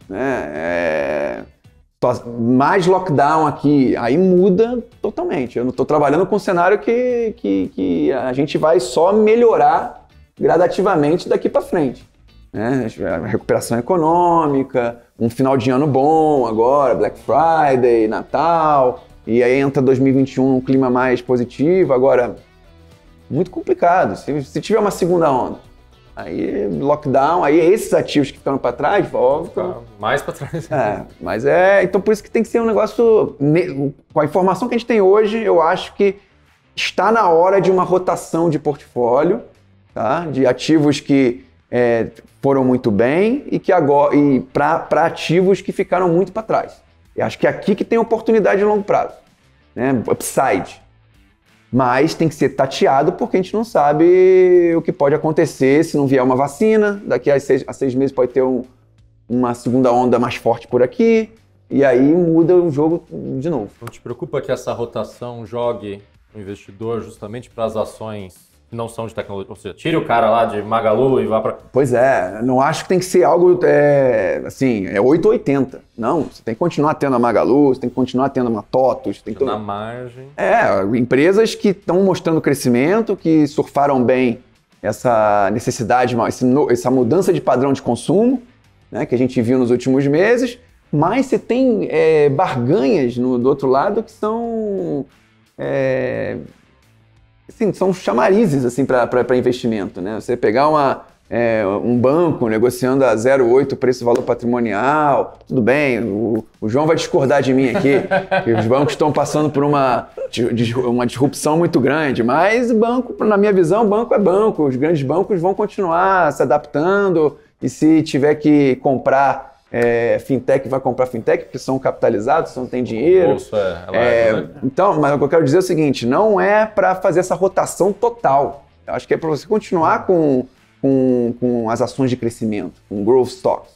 né? Mais lockdown aqui, aí muda totalmente. Eu não estou trabalhando com um cenário que a gente vai só melhorar gradativamente daqui para frente, né? A recuperação econômica, um final de ano bom agora, Black Friday, Natal, e aí entra 2021 um clima mais positivo. Agora, muito complicado. Se tiver uma segunda onda, aí lockdown, aí esses ativos que ficaram para trás voltam. Mais para trás. Mas então por isso que tem que ser um negócio, com a informação que a gente tem hoje, eu acho que está na hora de uma rotação de portfólio, tá? De ativos que foram muito bem e que agora para ativos que ficaram muito para trás. Eu acho que é aqui que tem oportunidade de longo prazo, né? Upside. Mas tem que ser tateado porque a gente não sabe o que pode acontecer se não vier uma vacina. Daqui a 6 meses pode ter uma segunda onda mais forte por aqui e aí muda o jogo de novo. Não te preocupa que essa rotação jogue o investidor justamente para as ações que não são de tecnologia? Ou seja, tire o cara lá de Magalu e vá para... Pois não acho que tem que ser algo assim, 8 ou 80. Não, você tem que continuar tendo a Magalu, você tem que continuar tendo uma TOTUS. Tem que na margem. Empresas que estão mostrando crescimento, que surfaram bem essa necessidade, essa mudança de padrão de consumo, né, que a gente viu nos últimos meses, mas você tem barganhas do outro lado que são... Assim, são chamarizes assim, para investimento, né? Você pegar um banco negociando a 0,8 preço-valor patrimonial, tudo bem, o João vai discordar de mim aqui, que os bancos estão passando por uma disrupção muito grande, mas banco, na minha visão, banco é banco, os grandes bancos vão continuar se adaptando e se tiver que comprar fintech, vai comprar fintech, porque são capitalizados, não tem dinheiro. O bolso né? Então, mas o que eu quero dizer é o seguinte, não é para fazer essa rotação total. Eu acho que é para você continuar com as ações de crescimento, com growth stocks,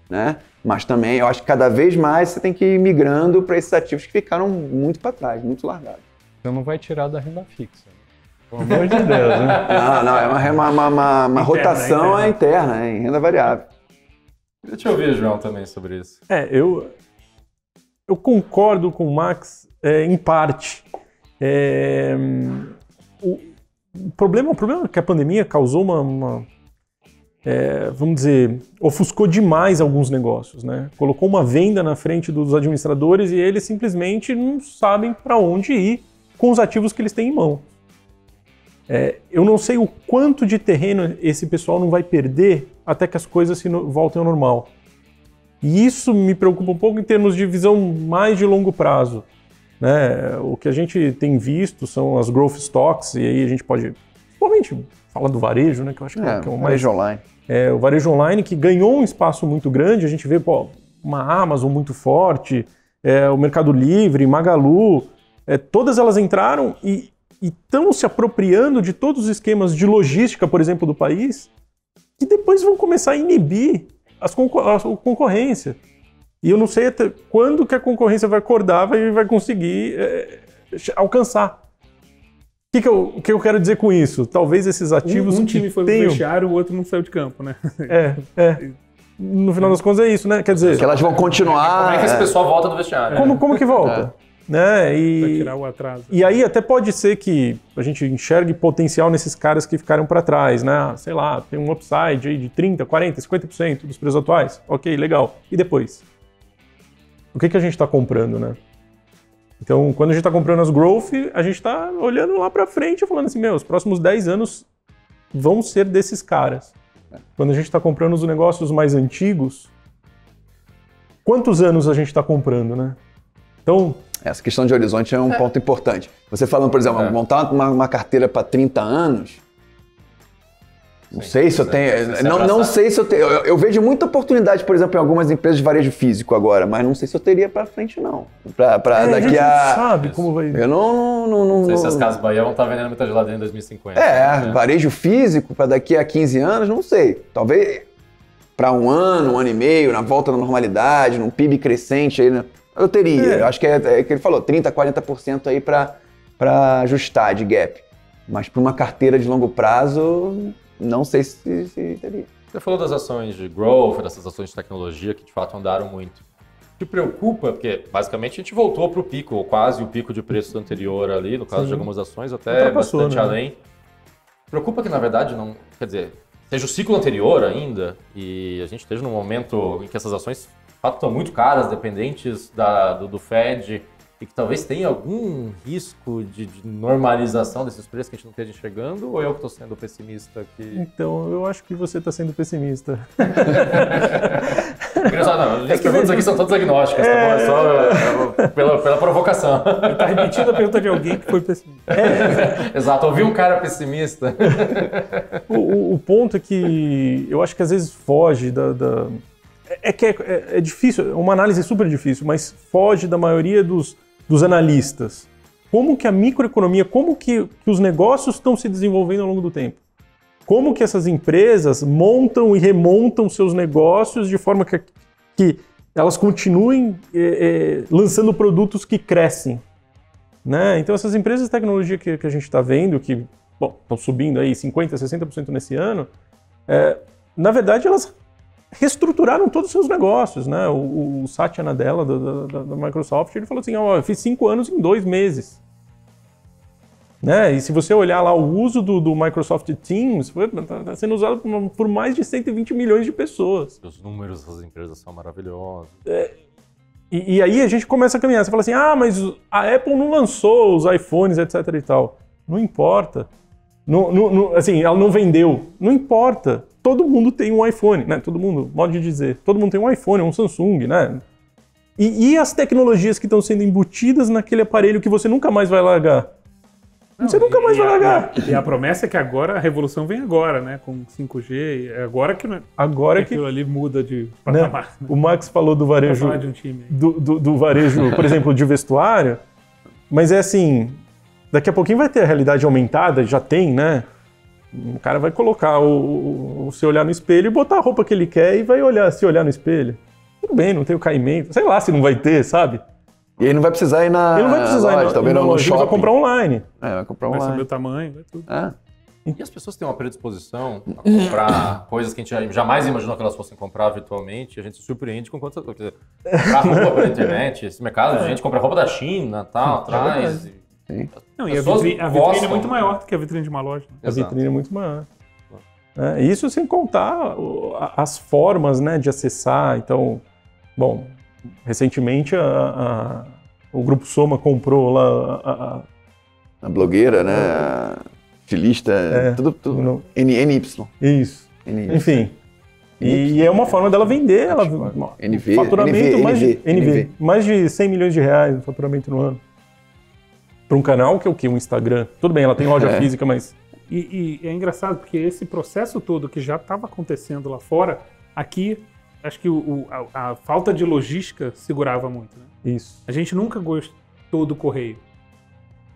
né? Mas também eu acho que cada vez mais você tem que ir migrando para esses ativos que ficaram muito para trás, muito largados. Você não vai tirar da renda fixa. Pelo amor de Deus, né? Não, é uma rotação interna, em renda variável. Eu te ouvir, João, também sobre isso. Eu concordo com o Max em parte. O problema é que a pandemia causou vamos dizer, ofuscou demais alguns negócios, né? Colocou uma venda na frente dos administradores e eles simplesmente não sabem para onde ir com os ativos que eles têm em mão. Eu não sei o quanto de terreno esse pessoal não vai perder até que as coisas voltem ao normal. E isso me preocupa um pouco em termos de visão mais de longo prazo, né? O que a gente tem visto são as growth stocks, e aí a gente pode, principalmente, falar do varejo, né? Que eu acho que é o mais... Varejo online. O varejo online que ganhou um espaço muito grande, a gente vê uma Amazon muito forte, o Mercado Livre, Magalu, todas elas entraram e estão se apropriando de todos os esquemas de logística, por exemplo, do país, que depois vão começar a inibir a concorrência. E eu não sei até quando que a concorrência vai acordar e vai conseguir alcançar. O que eu quero dizer com isso? Talvez esses ativos um time foi pro vestiário, o outro não saiu de campo, né? No final das contas é isso, né? Quer dizer... Que elas vão continuar... Como é que esse pessoal volta do vestiário? Como que volta? Né? Pra tirar o atraso. E aí até pode ser que a gente enxergue potencial nesses caras que ficaram para trás, né? Sei lá, tem um upside aí de 30%, 40%, 50% dos preços atuais. Ok, legal. E depois? O que a gente está comprando, né? Então, quando a gente está comprando as growth, a gente está olhando lá para frente e falando assim, os próximos 10 anos vão ser desses caras. Quando a gente está comprando os negócios mais antigos, quantos anos a gente está comprando, né? Então, Essa questão de horizonte é um ponto importante. Você falando, por exemplo, montar uma carteira para 30 anos, não sei se eu tenho. Não sei se eu tenho. Eu vejo muita oportunidade, por exemplo, em algumas empresas de varejo físico agora, mas não sei se eu teria para frente, não. Para daqui a. Sabe como vai. Eu não sei se as Casas Bahia vão estar vendendo muita geladeira em 2050. Varejo físico para daqui a 15 anos, não sei. Talvez para um ano e meio, na volta da normalidade, num PIB crescente aí, né? Eu teria. Eu acho que é que ele falou, 30%, 40% aí para ajustar de gap. Mas para uma carteira de longo prazo, não sei se teria. Você falou das ações de growth, dessas ações de tecnologia que de fato andaram muito. Te preocupa, porque basicamente a gente voltou para o pico, ou quase o pico de preço anterior ali, no caso de algumas ações, até bastante além. Preocupa que na verdade não, quer dizer, seja o ciclo anterior ainda, e a gente esteja num momento em que essas ações de fato estão muito caras, dependentes do Fed, e que talvez tenha algum risco de normalização desses preços que a gente não esteja enxergando, ou eu que estou sendo pessimista aqui? Então, eu acho que você está sendo pessimista. As perguntas aqui são todas agnósticas, tá bom? É só pela provocação. Ele está repetindo a pergunta de alguém que foi pessimista. Exato, ouvi um cara pessimista. O ponto é que eu acho que às vezes foge é difícil, é uma análise super difícil, mas foge da maioria dos analistas. Como que a microeconomia, como que os negócios estão se desenvolvendo ao longo do tempo? Como que essas empresas montam e remontam seus negócios de forma que elas continuem lançando produtos que crescem, né? Então essas empresas de tecnologia que a gente está vendo, que estão subindo aí 50%, 60% nesse ano, na verdade elas reestruturaram todos os seus negócios, né? O Satya Nadella da Microsoft, ele falou assim, eu fiz 5 anos em 2 meses. Né? E se você olhar lá o uso do Microsoft Teams, está sendo usado por mais de 120 milhões de pessoas. Os números das empresas são maravilhosos. E aí a gente começa a caminhar. Você fala assim, mas a Apple não lançou os iPhones, etc e tal. Não importa. Assim, ela não vendeu. Não importa. Todo mundo tem um iPhone, né? Todo mundo, modo de dizer. Todo mundo tem um iPhone, um Samsung, né? E as tecnologias que estão sendo embutidas naquele aparelho que você nunca mais vai largar? Você nunca mais vai largar. E a promessa é que agora a revolução vem agora, né? Com 5G. É agora que aquilo ali muda de patamar. Né? O Max falou do varejo. De um time do varejo, por exemplo, de vestuário. Mas é assim, daqui a pouquinho vai ter a realidade aumentada, já tem, né? O cara vai colocar o seu olhar no espelho e botar a roupa que ele quer e vai se olhar no espelho. Tudo bem, não tem o caimento. Sei lá se não vai ter, sabe? E aí não vai precisar ir na loja, talvez no shopping. Ele vai comprar online. Vai comprar online. Vai saber o tamanho, vai tudo. E as pessoas têm uma predisposição a comprar coisas que a gente jamais imaginou que elas fossem comprar virtualmente. A gente se surpreende com quantas coisas. Comprar roupa pela internet, esse mercado de gente compra roupa da China, tal, atrás. Sim. Não, e a vitrine é muito maior do que a vitrine de uma loja. A vitrine é muito maior. Isso sem contar as formas, né, de acessar. Então, bom, recentemente o Grupo Soma comprou lá a blogueira, né? A estilista, tudo NY. Isso. NY. Enfim. E é uma forma dela vender. NV. Faturamento mais de 100 milhões de reais no faturamento no ano. Para um canal que é o quê? Um Instagram. Tudo bem, ela tem loja física, mas... E é engraçado porque esse processo todo que já estava acontecendo lá fora, aqui, acho que a falta de logística segurava muito. Né? Isso. A gente nunca gostou do correio,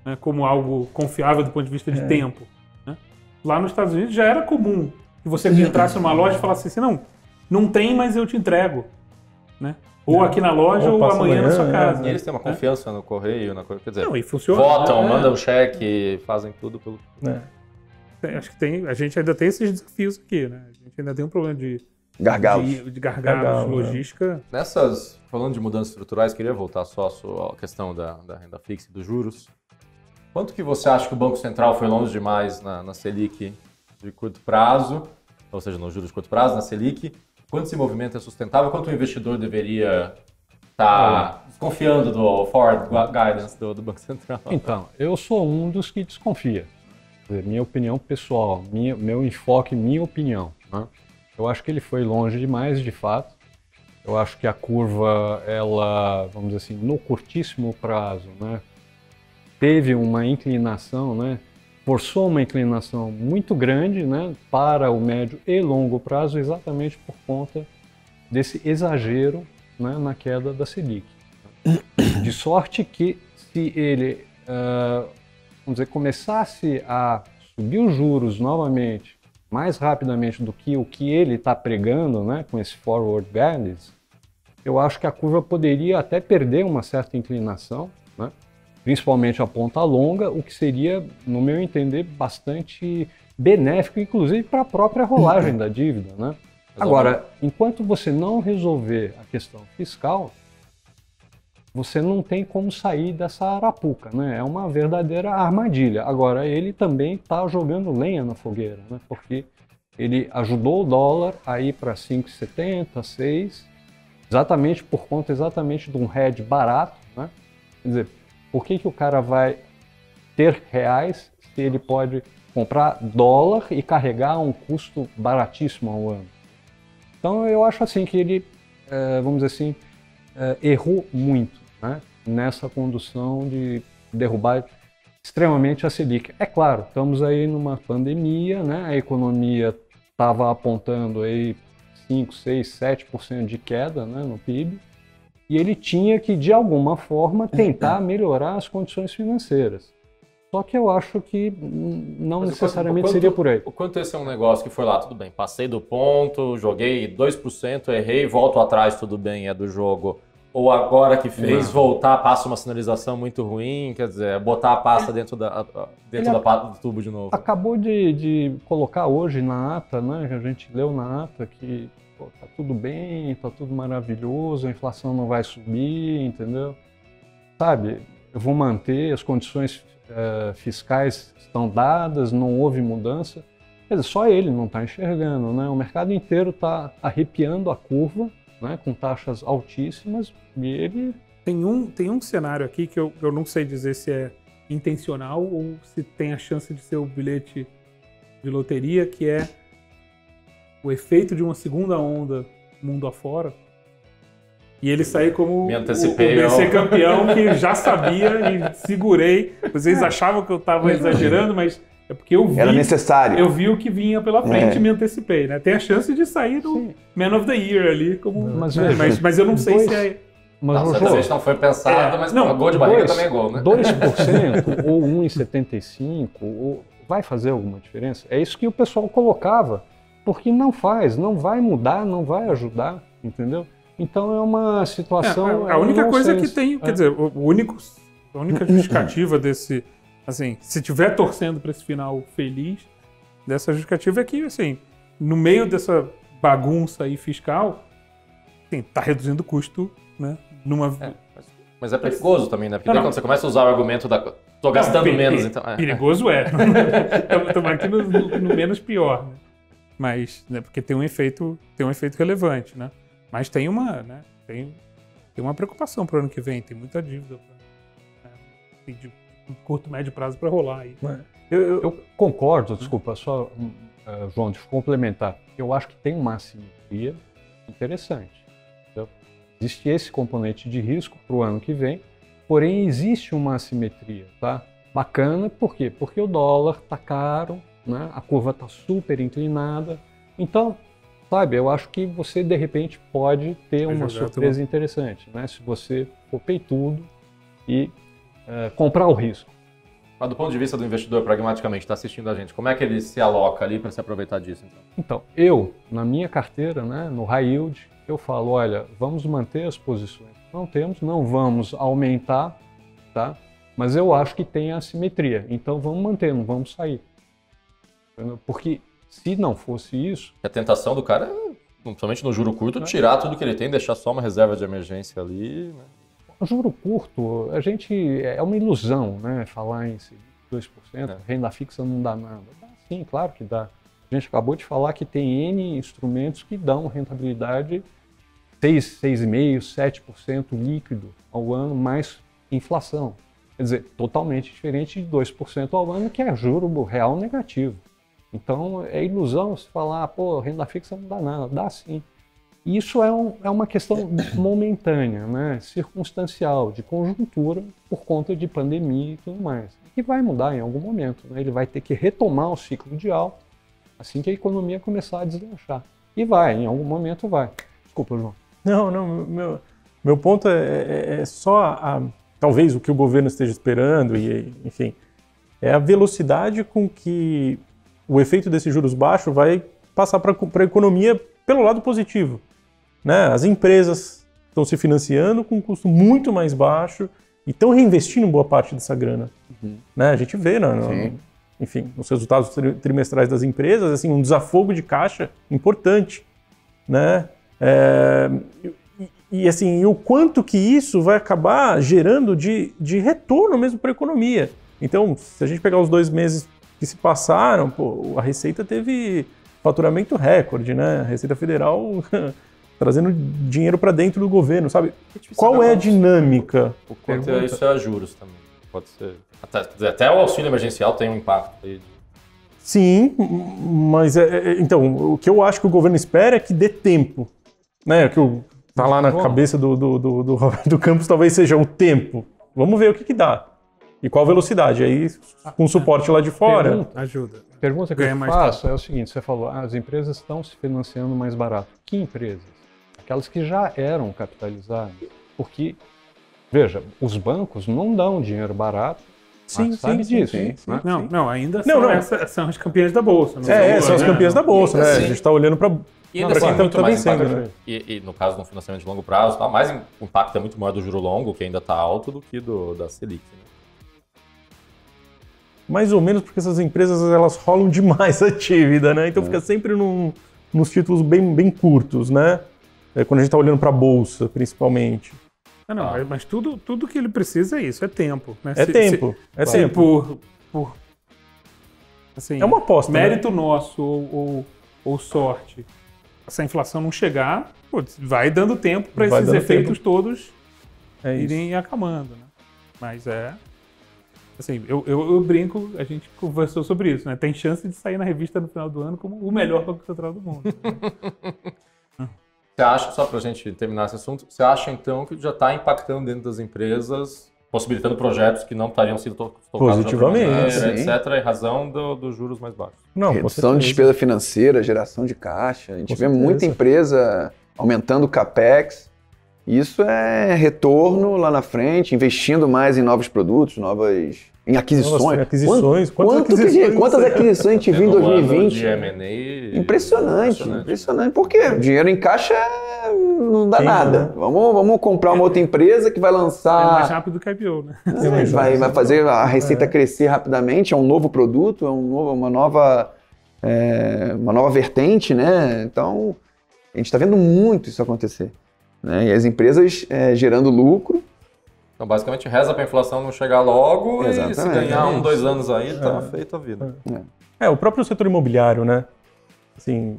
né, como algo confiável do ponto de vista de tempo. Né? Lá nos Estados Unidos já era comum que você entrasse numa loja e falasse assim, não tem, mas eu te entrego. Né? Ou aqui na loja ou amanhã na sua casa. E eles têm uma confiança no correio, quer dizer, e funciona. Votam, mandam cheque, fazem tudo pelo... Acho que a gente ainda tem esses desafios aqui, né? A gente ainda tem um problema de gargalos. De gargalos, logística. Falando de mudanças estruturais, queria voltar só à questão da renda fixa e dos juros. Quanto que você acha que o Banco Central foi longe demais na Selic de curto prazo, ou seja, nos juros de curto prazo, na Selic? Quanto esse movimento é sustentável? Quanto o investidor deveria estar desconfiando do forward guidance do Banco Central? Então, eu sou um dos que desconfia. Minha opinião pessoal, meu enfoque, minha opinião. Né? Eu acho que ele foi longe demais, de fato. Eu acho que a curva, ela, vamos dizer assim, no curtíssimo prazo, né, teve uma inclinação, né, forçou uma inclinação muito grande, né, para o médio e longo prazo, exatamente por conta desse exagero, né, na queda da Selic. De sorte que se ele, vamos dizer, começasse a subir os juros novamente, mais rapidamente do que o que ele está pregando, né, com esse forward guidance, eu acho que a curva poderia até perder uma certa inclinação, né, principalmente a ponta longa, o que seria, no meu entender, bastante benéfico, inclusive para a própria rolagem da dívida, né? Agora, enquanto você não resolver a questão fiscal, você não tem como sair dessa arapuca, né? É uma verdadeira armadilha. Agora, ele também está jogando lenha na fogueira, né? Porque ele ajudou o dólar a ir para 5,70, 6, exatamente por conta exatamente de um hedge barato, né? Quer dizer, por que o cara vai ter reais se ele pode comprar dólar e carregar um custo baratíssimo ao ano? Então, eu acho assim que ele, vamos dizer assim, errou muito, né, nessa condução de derrubar extremamente a Selic. É claro, estamos aí numa pandemia, né, a economia estava apontando aí 5, 6, 7% de queda, né, no PIB, e ele tinha que, de alguma forma, tentar melhorar as condições financeiras. Só que eu acho que não necessariamente seria por aí. O quanto esse é um negócio que foi lá, tudo bem, passei do ponto, joguei 2%, errei, volto atrás, tudo bem, é do jogo. Ou agora que fez voltar, passa uma sinalização muito ruim, quer dizer, botar a pasta dentro do tubo de novo. Acabou de colocar hoje na ata, né, que a gente leu na ata que tá tudo bem, tá tudo maravilhoso, a inflação não vai subir, entendeu? Sabe, eu vou manter as condições fiscais estão dadas, não houve mudança. Quer dizer, só ele não está enxergando, né? O mercado inteiro está arrepiando a curva, né? Com taxas altíssimas, e ele... Tem um cenário aqui que eu não sei dizer se é intencional ou se tem a chance de ser o bilhete de loteria, que é o efeito de uma segunda onda mundo afora. E ele sair como o BC campeão, que já sabia e segurei. Vocês achavam que eu estava exagerando, mas é porque eu vi. Era necessário. Eu vi o que vinha pela frente e me antecipei, né? Tem a chance de sair do Man of the Year ali, como. Mas eu não sei se é. Mas essa vez não foi pensado, mas não, gol de barriga também é gol, né? 2% ou 1,75% vai fazer alguma diferença? É isso que o pessoal colocava, porque não faz, não vai mudar, não vai ajudar, entendeu? Então é uma situação... a única coisa que tem, quer dizer, a única justificativa desse, assim, se tiver torcendo para esse final feliz, dessa justificativa é que, assim, no meio dessa bagunça aí fiscal, assim, tá reduzindo o custo, né? Mas é perigoso também, né? Porque quando você começa a usar o argumento da... Tô gastando menos, então... Perigoso é. Estamos aqui no menos pior, né? Mas, né, porque tem um efeito relevante, né? Mas tem uma, né, tem uma preocupação para o ano que vem, tem muita dívida de curto, médio prazo para rolar aí. Eu concordo, desculpa, só, João, deixa eu complementar. Eu acho que tem uma assimetria interessante. Entendeu? Existe esse componente de risco para o ano que vem, porém existe uma assimetria, tá? Bacana, por quê? Porque o dólar está caro, né? A curva está super inclinada, então... Sabe, eu acho que você, de repente, pode ter uma surpresa interessante, né? Se você for peitudo e comprar o risco. Mas do ponto de vista do investidor, pragmaticamente, está assistindo a gente, como é que ele se aloca ali para se aproveitar disso? Então, eu, na minha carteira, né, no high yield, eu falo, olha, vamos manter as posições que não temos, não vamos aumentar, tá? Mas eu acho que tem assimetria, então vamos manter, não vamos sair. Porque... Se não fosse isso... A tentação do cara é, principalmente no juro curto, tirar tudo que ele tem, deixar só uma reserva de emergência ali. Né? O juro curto, a gente... É uma ilusão, né? Falar em 2%, renda fixa não dá nada. Dá, sim, claro que dá. A gente acabou de falar que tem N instrumentos que dão rentabilidade 6,5%, 7% líquido ao ano, mais inflação. Quer dizer, totalmente diferente de 2% ao ano, que é juro real negativo. Então, é ilusão se falar, pô, renda fixa não dá nada. Dá sim. Isso é uma questão momentânea, né? Circunstancial, de conjuntura, por conta de pandemia e tudo mais. Que vai mudar em algum momento, né? Ele vai ter que retomar o ciclo de alta assim que a economia começar a deslanchar. E vai, em algum momento vai. Desculpa, João. Não, meu ponto é só, talvez, o que o governo esteja esperando, e enfim, é a velocidade com que o efeito desses juros baixos vai passar para a economia pelo lado positivo. Né? As empresas estão se financiando com um custo muito mais baixo e estão reinvestindo boa parte dessa grana. Né? A gente vê, enfim, nos resultados trimestrais das empresas, assim, um desafogo de caixa importante. Né? E o quanto que isso vai acabar gerando de retorno mesmo para a economia. Então, se a gente pegar os 2 meses que se passaram, a Receita teve faturamento recorde, né? A Receita Federal trazendo dinheiro para dentro do governo, sabe? Qual é a dinâmica? O quanto isso é a juros também. Pode ser. Até o auxílio emergencial tem um impacto aí. Sim, mas então, o que eu acho que o governo espera é que dê tempo. Né? Que tá lá na cabeça do Roberto Campos talvez seja o tempo. Vamos ver o que dá. E qual velocidade. Aí, com suporte lá de fora... Ajuda. A pergunta que eu faço é o seguinte, você falou, as empresas estão se financiando mais barato. Que empresas? Aquelas que já eram capitalizadas. Porque, veja, os bancos não dão dinheiro barato, sim, sabe disso. Sim. Né? Não, ainda são as campeãs da Bolsa. São as campeãs da Bolsa, né? A gente está olhando para... E ainda assim, muito mais vencendo, impacto, né? E no caso do financiamento de longo prazo, o impacto é muito maior do juro longo, que ainda está alto, do que da Selic. Né? Mais ou menos porque essas empresas elas rolam demais a dívida, né? Então fica sempre nos títulos bem curtos, né? Quando a gente está olhando para a Bolsa, principalmente. Mas tudo que ele precisa é isso, é tempo. Né? Tempo. Assim, é uma aposta, mérito né? nosso ou sorte. Se a inflação não chegar, vai dando tempo para esses efeitos todos irem acalmando. Né? Mas assim, eu brinco, a gente conversou sobre isso, né? Tem chance de sair na revista no final do ano como o melhor Banco Central do mundo. Você acha, só para a gente terminar esse assunto, você acha então que já está impactando dentro das empresas, possibilitando projetos que não estariam sendo tocados positivamente, etc., em razão dos juros mais baixos? Redução de despesa financeira, geração de caixa. A gente vê muita empresa aumentando o CAPEX. Isso é retorno lá na frente, investindo mais em novos produtos, em aquisições. Quantas aquisições a gente viu em 2020? De M&A. Impressionante. Porque dinheiro em caixa não dá nada. Né? Vamos comprar uma outra empresa que vai lançar... É mais rápido que a IPO, né? Vai fazer a receita crescer rapidamente, é um novo produto, uma nova vertente, né? Então, a gente está vendo muito isso acontecer. Né? E as empresas gerando lucro. Então, basicamente, reza para a inflação não chegar logo. Exatamente. E se ganhar 2 anos aí, tá feita a vida. O próprio setor imobiliário, né? Assim,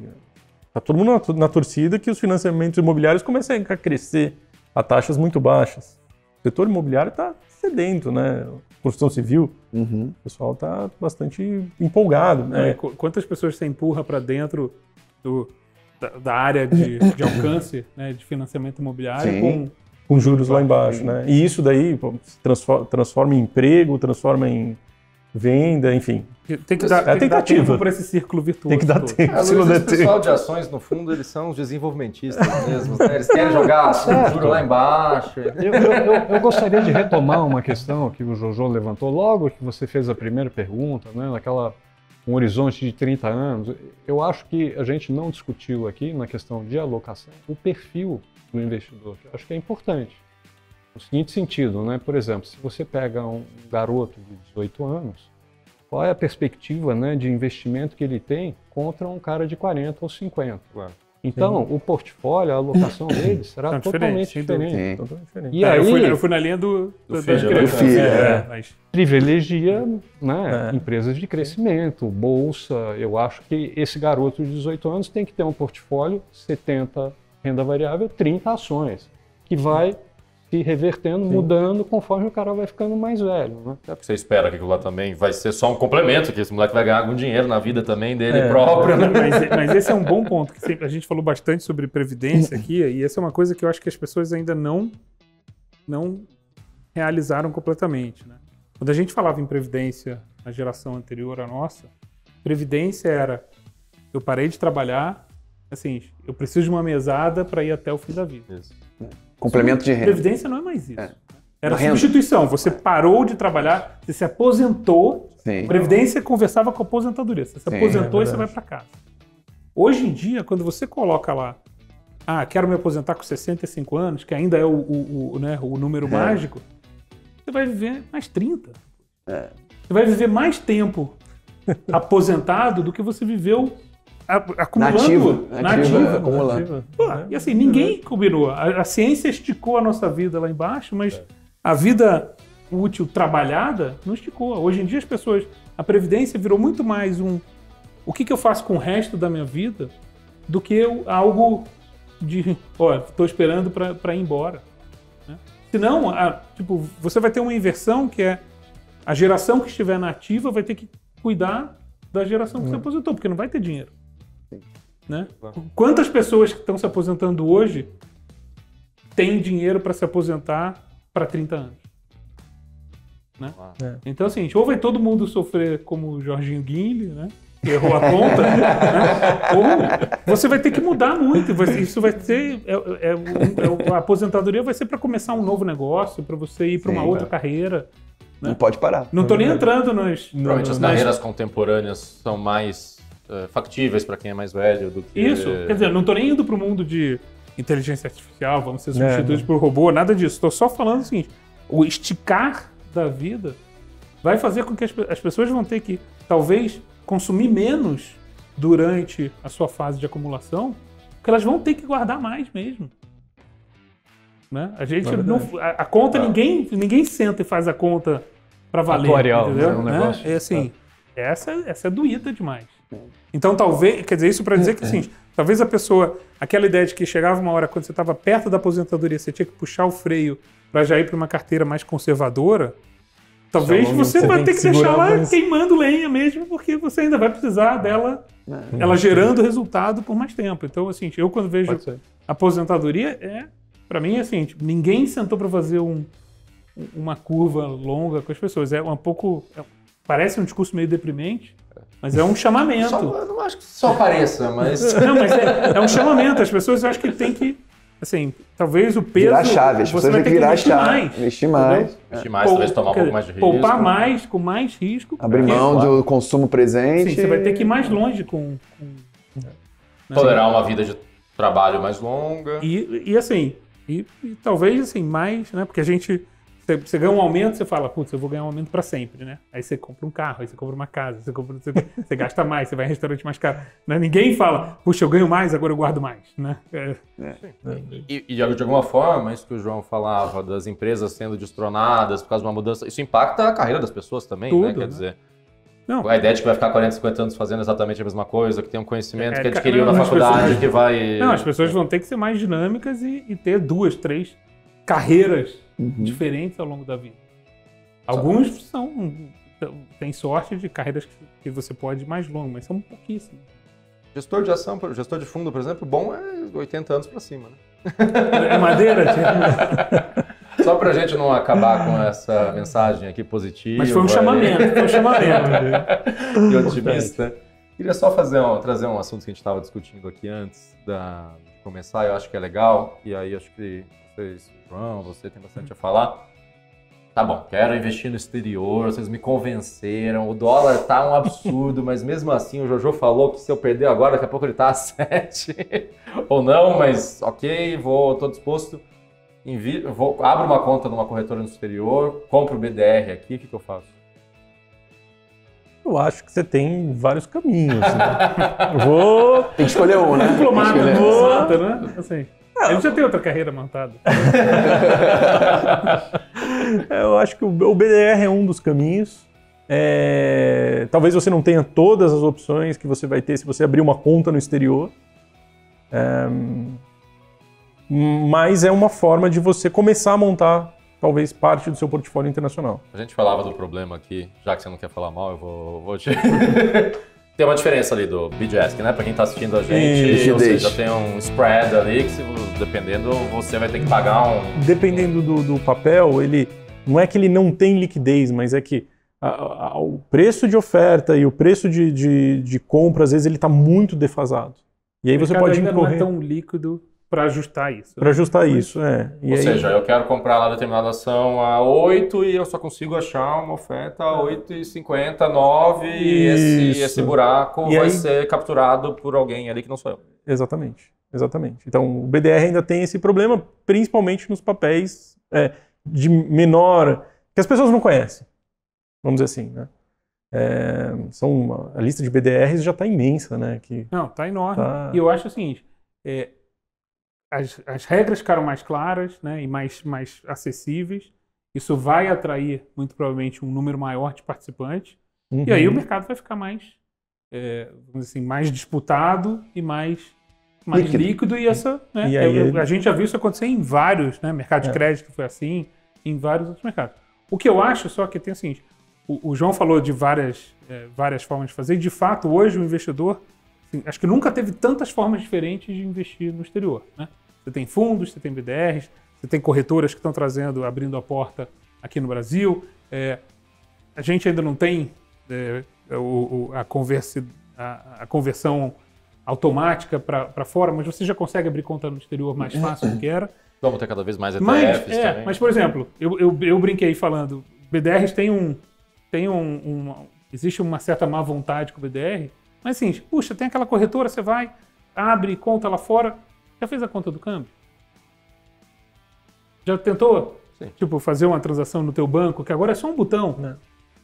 tá todo mundo na torcida que os financiamentos imobiliários comecem a crescer a taxas muito baixas. O setor imobiliário está sedento, né? Construção civil, o pessoal está bastante empolgado. Né? Quantas pessoas você empurra para dentro da área de alcance, né, de financiamento imobiliário com juros lá embaixo, né? E isso daí se transforma em emprego, transforma em venda, enfim. Tem que dar tempo para esse círculo virtuoso. Tem que dar tempo. O pessoal de ações, no fundo, eles são os desenvolvimentistas mesmo. Né? Eles querem jogar juro lá embaixo. Eu gostaria de retomar uma questão que o Jojo levantou logo que você fez a primeira pergunta, né? Um horizonte de 30 anos. Eu acho que a gente não discutiu aqui, na questão de alocação, o perfil do investidor, que eu acho que é importante. No seguinte sentido, né? Por exemplo, se você pega um garoto de 18 anos, qual é a perspectiva, né, de investimento que ele tem contra um cara de 40 ou 50? Claro. Então, o portfólio, a alocação dele será totalmente diferente. E aí, eu fui na linha do filho. Mas... Privilegia, né, empresas de crescimento, bolsa. Eu acho que esse garoto de 18 anos tem que ter um portfólio 70 renda variável, 30 ações, que vai se revertendo, mudando conforme o cara vai ficando mais velho, né? É porque você espera que aquilo lá também vai ser só um complemento, que esse moleque vai ganhar algum dinheiro na vida também dele próprio, né? Mas esse é um bom ponto, que sempre, a gente falou bastante sobre previdência aqui, e essa é uma coisa que eu acho que as pessoas ainda não realizaram completamente, né? Quando a gente falava em previdência na geração anterior à nossa, previdência era, eu parei de trabalhar, assim, eu preciso de uma mesada para ir até o fim da vida. Isso. Complemento de renda. Previdência não é mais isso. Era Renda. substituição. Você parou de trabalhar, você se aposentou. Sim. Previdência conversava com a aposentadoria. Você se aposentou e você vai para casa. Hoje em dia, quando você coloca lá, quero me aposentar com 65 anos, que ainda é o número mágico, você vai viver mais 30. Você vai viver mais tempo aposentado do que você viveu acumulando nativa, acumulando. E assim, ninguém combinou. A ciência esticou a nossa vida lá embaixo, mas a vida útil trabalhada não esticou. Hoje em dia as pessoas, a previdência virou muito mais o que eu faço com o resto da minha vida do que algo de, estou esperando para ir embora. Né? Senão, você vai ter uma inversão que é a geração que estiver na ativa vai ter que cuidar da geração que se aposentou, porque não vai ter dinheiro. Né? Quantas pessoas que estão se aposentando hoje têm dinheiro para se aposentar para 30 anos? Né? Então, assim, ou vai todo mundo sofrer como o Jorginho Guinle, né? Que errou a conta, né? Ou você vai ter que mudar muito. Isso vai ser. A aposentadoria vai ser para começar um novo negócio, para você ir para uma outra carreira. Né? Não pode parar. Não estou nem entrando Provavelmente as carreiras contemporâneas são mais factíveis para quem é mais velho do que... Isso, quer dizer, não estou nem indo para o mundo de inteligência artificial, vamos ser substituídos por robô, nada disso. Estou só falando o seguinte, o esticar da vida vai fazer com que as pessoas vão ter que, talvez, consumir menos durante a sua fase de acumulação, porque elas vão ter que guardar mais mesmo. Né? A gente a conta, ninguém senta e faz a conta para valer, atuarial, entendeu? É um negócio, É assim, essa é doída demais. Então, talvez, quer dizer, isso para dizer que assim, talvez a pessoa, aquela ideia de que chegava uma hora quando você estava perto da aposentadoria, você tinha que puxar o freio para já ir para uma carteira mais conservadora, talvez você vai ter que deixar lá queimando lenha mesmo, porque você ainda vai precisar dela, ela gerando resultado por mais tempo. Então, assim, eu quando vejo aposentadoria, para mim, assim, ninguém sentou para fazer uma curva longa com as pessoas. É um pouco, parece um discurso meio deprimente, mas é um chamamento. Eu não acho que só pareça, mas... Não, mas é um chamamento. As pessoas, eu acho que tem que, assim, talvez o peso... Virar chave, as pessoas têm que virar chave. Investir mais. Investir mais, talvez tomar um pouco mais de risco. Poupar mais, com mais risco. Abrir mão do consumo presente. Sim, você vai ter que ir mais longe com tolerar uma vida de trabalho mais longa. E assim, e talvez assim, mais, né? Porque você ganha um aumento, você fala, putz, eu vou ganhar um aumento para sempre, né? Aí você compra um carro, aí você compra uma casa, você gasta mais, você vai em restaurante mais caro. Né? Ninguém fala, puxa, eu ganho mais, agora eu guardo mais, né? E de alguma forma, isso que o João falava, das empresas sendo destronadas por causa de uma mudança, isso impacta a carreira das pessoas também, tudo, né? Quer dizer, não. A ideia de que vai ficar 40, 50 anos fazendo exatamente a mesma coisa, que tem um conhecimento que adquiriu na faculdade, que vai... Não, as pessoas vão ter que ser mais dinâmicas e ter 2, 3 carreiras diferentes ao longo da vida. Alguns têm sorte de carreiras que você pode ir mais longo, mas são pouquíssimos. Gestor de ação, gestor de fundo, por exemplo, bom é 80 anos para cima, né? É madeira? Só pra gente não acabar com essa mensagem aqui positiva. Mas foi um chamamento, E otimista. Queria só trazer um assunto que a gente estava discutindo aqui antes de começar, eu acho que é legal, e aí acho que vocês, João, você tem bastante a falar. Tá bom, quero investir no exterior, vocês me convenceram, o dólar tá um absurdo, mas mesmo assim o Jojo falou que se eu perder agora, daqui a pouco ele tá a 7, ou não, mas ok, tô disposto, abro uma conta numa corretora no exterior, compro o BDR aqui, o que eu faço? Eu acho que você tem vários caminhos. Né? Tem que escolher um, né? Diplomata, né? Assim. Ele já tem outra carreira montada. Eu acho que o BDR é um dos caminhos. Talvez você não tenha todas as opções que você vai ter se você abrir uma conta no exterior. mas é uma forma de você começar a montar talvez parte do seu portfólio internacional. A gente falava do problema aqui, já que você não quer falar mal, eu vou te... Tem uma diferença ali do bid-ask, né? Pra quem tá assistindo a gente, ou seja, tem um spread ali que, dependendo, você vai ter que pagar um... Dependendo do papel, ele não é que ele não tem liquidez, mas é que o preço de oferta e o preço de compra, às vezes, ele tá muito defasado. E aí você pode ainda incorrer... não é tão líquido para ajustar isso. Para ajustar isso, é. Ou seja, eu quero comprar lá determinada ação a 8 e eu só consigo achar uma oferta a 8,50, 9 e esse buraco vai ser capturado por alguém ali que não sou eu. Exatamente. Então, o BDR ainda tem esse problema, principalmente nos papéis de menor... que as pessoas não conhecem, vamos dizer assim, né? A lista de BDRs já está imensa, né? Não, está enorme. E eu acho o seguinte... As regras ficaram mais claras, né, e mais acessíveis. Isso vai atrair, muito provavelmente, um número maior de participantes. Uhum. E aí o mercado vai ficar mais, vamos dizer assim, mais disputado e mais líquido. E essa, né, a gente já viu isso acontecer em vários, né, mercado de crédito foi assim, em vários outros mercados. O que eu acho só que tem o seguinte, o João falou de várias formas de fazer, e de fato, hoje o investidor, assim, acho que nunca teve tantas formas diferentes de investir no exterior, né? Você tem fundos, você tem BDRs, você tem corretoras que estão abrindo a porta aqui no Brasil. A gente ainda não tem a conversão automática para fora, mas você já consegue abrir conta no exterior mais fácil do que era. Vamos ter cada vez mais ETFs também. Mas, por exemplo, eu brinquei falando, BDRs existe uma certa má vontade com o BDR, mas assim, puxa, tem aquela corretora, você vai, abre conta lá fora. Já fez a conta do câmbio? Já tentou? Sim. Tipo, fazer uma transação no teu banco, que agora é só um botão, né?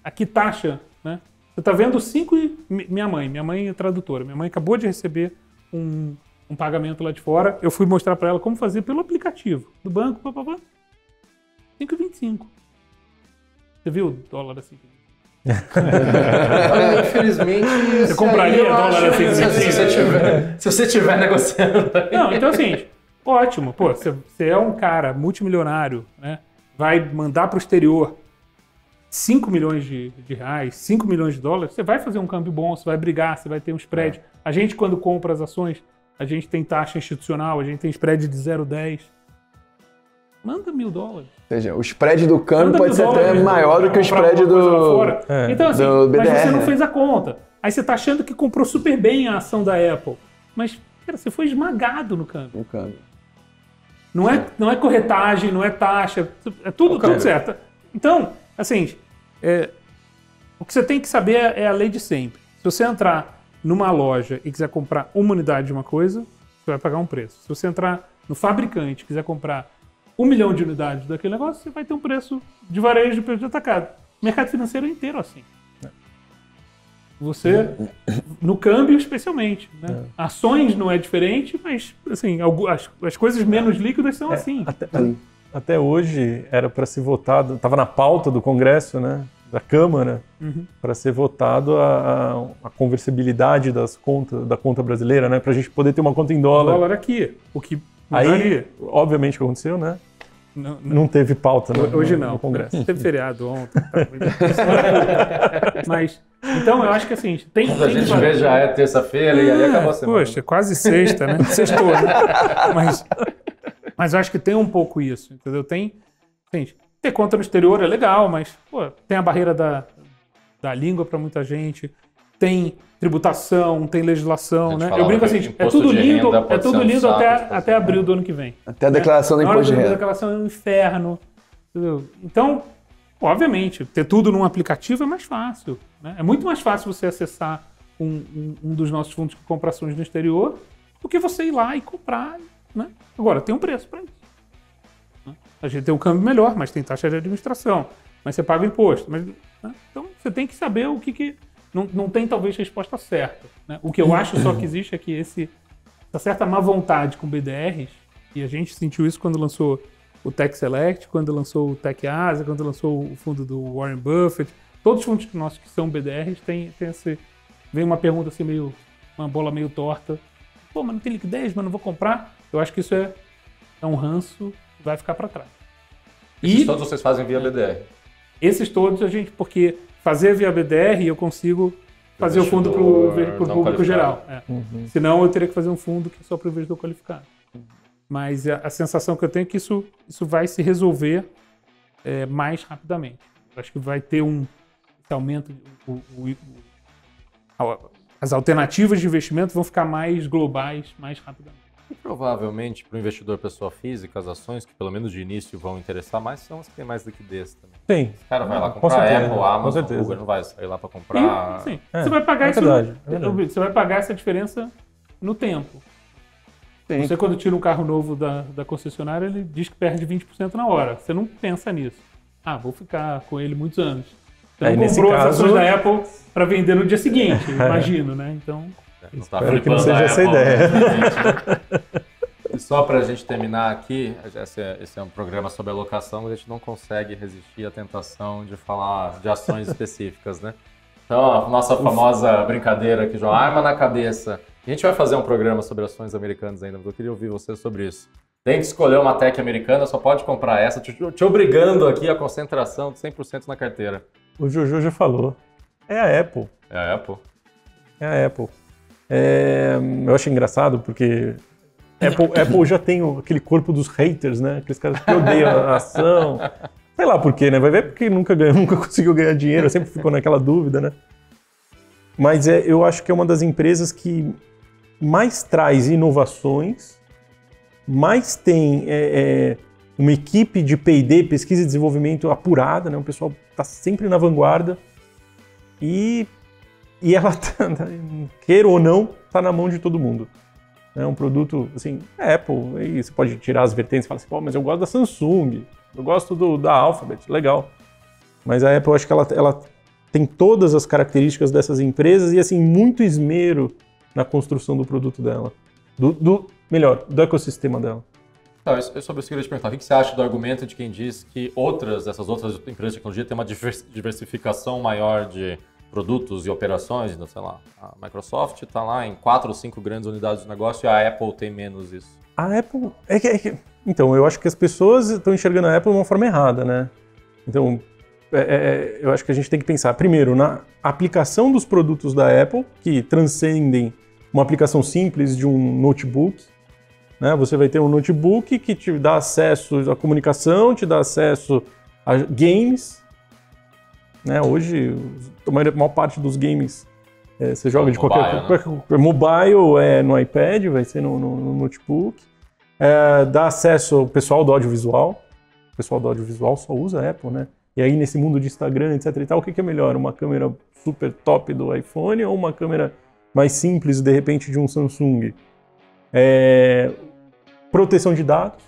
Aqui taxa, né? Você tá vendo 5 e... Minha mãe é tradutora. Minha mãe acabou de receber um pagamento lá de fora. Eu fui mostrar para ela como fazer pelo aplicativo do banco, 5,25. Você viu o dólar assim? Infelizmente, você compraria dólar assim se você estiver negociando. Não, então assim, ótimo. Pô, você é um cara multimilionário, né? Vai mandar para o exterior 5 milhões de reais, 5 milhões de dólares, você vai fazer um câmbio bom, você vai brigar, você vai ter um spread. A gente, quando compra as ações, a gente tem taxa institucional, a gente tem spread de 0,10. Manda $1.000. Ou seja, o spread do câmbio pode ser até maior do que o spread do Então, assim, do BDR, mas você não fez a conta. Aí você está achando que comprou super bem a ação da Apple. Mas, cara, você foi esmagado no câmbio. Não é corretagem, não é taxa, é tudo certo. Então, assim, o que você tem que saber é a lei de sempre. Se você entrar numa loja e quiser comprar uma unidade de uma coisa, você vai pagar um preço. Se você entrar no fabricante e quiser comprar 1 milhão de unidades daquele negócio, você vai ter um preço de varejo, preço de atacado. O mercado financeiro é inteiro assim. Você, no câmbio especialmente, né? Ações não é diferente, mas assim, as coisas menos líquidas são assim. Até hoje era para ser votado, estava na pauta do Congresso, né, da Câmara, para ser votado a conversibilidade da conta brasileira, né, para a gente poder ter uma conta em dólar. Dólar aqui, o que aí, obviamente, o que aconteceu, né? Não teve pauta hoje não. No Congresso. Teve feriado ontem. Mas, então, eu acho que assim, tem a gente vê já é terça-feira e aí acabou a semana. Poxa, quase sexta, né? Sextou, né? Mas eu acho que tem um pouco isso, entendeu? Ter conta no exterior é legal, mas tem a barreira da língua para muita gente, tem tributação, tem legislação, né? Eu brinco assim, é tudo lindo até abril do ano que vem. Até a declaração do imposto de renda. A declaração é um inferno, entendeu? Então, obviamente, ter tudo num aplicativo é mais fácil, né? É muito mais fácil você acessar um dos nossos fundos que compra ações no exterior do que você ir lá e comprar, né? Agora, tem um preço para isso. Né? A gente tem um câmbio melhor, mas tem taxa de administração, mas você paga o imposto. Né? Então, você tem que saber o que não tem talvez resposta certa. Né? O que eu acho só que existe é que essa certa má vontade com BDRs, e a gente sentiu isso quando lançou o Tech Select, quando lançou o Tech Asia, quando lançou o fundo do Warren Buffett, todos os fundos nossos que são BDRs vem uma pergunta assim uma bola meio torta. Pô, mas não tem liquidez, mas não vou comprar. Eu acho que isso é é um ranço que vai ficar para trás. Esses E todos vocês fazem via BDR. esses todos porque fazer via BDR eu consigo fazer o fundo para o público geral. Senão eu teria que fazer um fundo que é só para o investidor qualificado. Mas a sensação que eu tenho é que isso vai se resolver mais rapidamente. Eu acho que vai ter esse aumento, as alternativas de investimento vão ficar mais globais mais rapidamente. E provavelmente para o investidor pessoa física, as ações que pelo menos de início vão interessar mais são as que têm mais liquidez também. Tem. O cara vai lá Com comprar certeza, Apple, com Amazon, certeza. Google, não vai sair lá para comprar. Sim. Você vai pagar isso. verdade. Você vai pagar essa diferença no tempo. Sim. Você, quando tira um carro novo da concessionária, ele diz que perde 20% na hora. Você não pensa nisso. Vou ficar com ele muitos anos. Então, Nesse comprou as caso- ações da Apple para vender no dia seguinte, imagino, né? Então, Não tá Espero que não flipando seja a essa Apple, ideia. né? E só para a gente terminar aqui, esse é um programa sobre alocação, a gente não consegue resistir à tentação de falar de ações específicas, né? Então, a nossa famosa brincadeira aqui, João, arma na cabeça. A gente vai fazer um programa sobre ações americanas ainda, mas eu queria ouvir você sobre isso. Tem que escolher uma tech americana, só pode comprar essa, te obrigando aqui a concentração de 100% na carteira. O Jojo já falou. É a Apple. É a Apple? É a Apple. Eu acho engraçado porque Apple já tem aquele corpo dos haters, né? Aqueles caras que odeiam a ação. Sei lá por quê, né? Vai ver porque nunca conseguiu ganhar dinheiro, sempre ficou naquela dúvida, né? Mas eu acho que é uma das empresas que mais traz inovações, mais tem uma equipe de P&D, pesquisa e desenvolvimento apurada, né? O pessoal está sempre na vanguarda e ela, queira ou não, está na mão de todo mundo. É um produto, assim, Apple, aí você pode tirar as vertentes e falar assim, pô, mas eu gosto da Samsung, eu gosto da Alphabet, legal. Mas a Apple, eu acho que ela tem todas as características dessas empresas e, assim, muito esmero na construção do produto dela. Do ecossistema dela. Então, sobre isso que eu queria te perguntar. O que você acha do argumento de quem diz que essas outras empresas de tecnologia têm uma diversificação maior de produtos e operações? Então, sei lá, a Microsoft está lá em 4 ou 5 grandes unidades de negócio e a Apple tem menos isso. A Apple... Então, eu acho que as pessoas estão enxergando a Apple de uma forma errada, né? Então, eu acho que a gente tem que pensar, primeiro, na aplicação dos produtos da Apple, que transcendem uma aplicação simples de um notebook. Né? Você vai ter um notebook que te dá acesso à comunicação, te dá acesso a games. Né? Hoje, a maior parte dos games você joga de qualquer mobile, no iPad, vai ser no notebook. Dá acesso ao pessoal do audiovisual. O pessoal do audiovisual só usa a Apple, né? E aí, nesse mundo de Instagram, etc e tal, o que é melhor? Uma câmera super top do iPhone ou uma câmera mais simples, de repente, de um Samsung? Proteção de dados.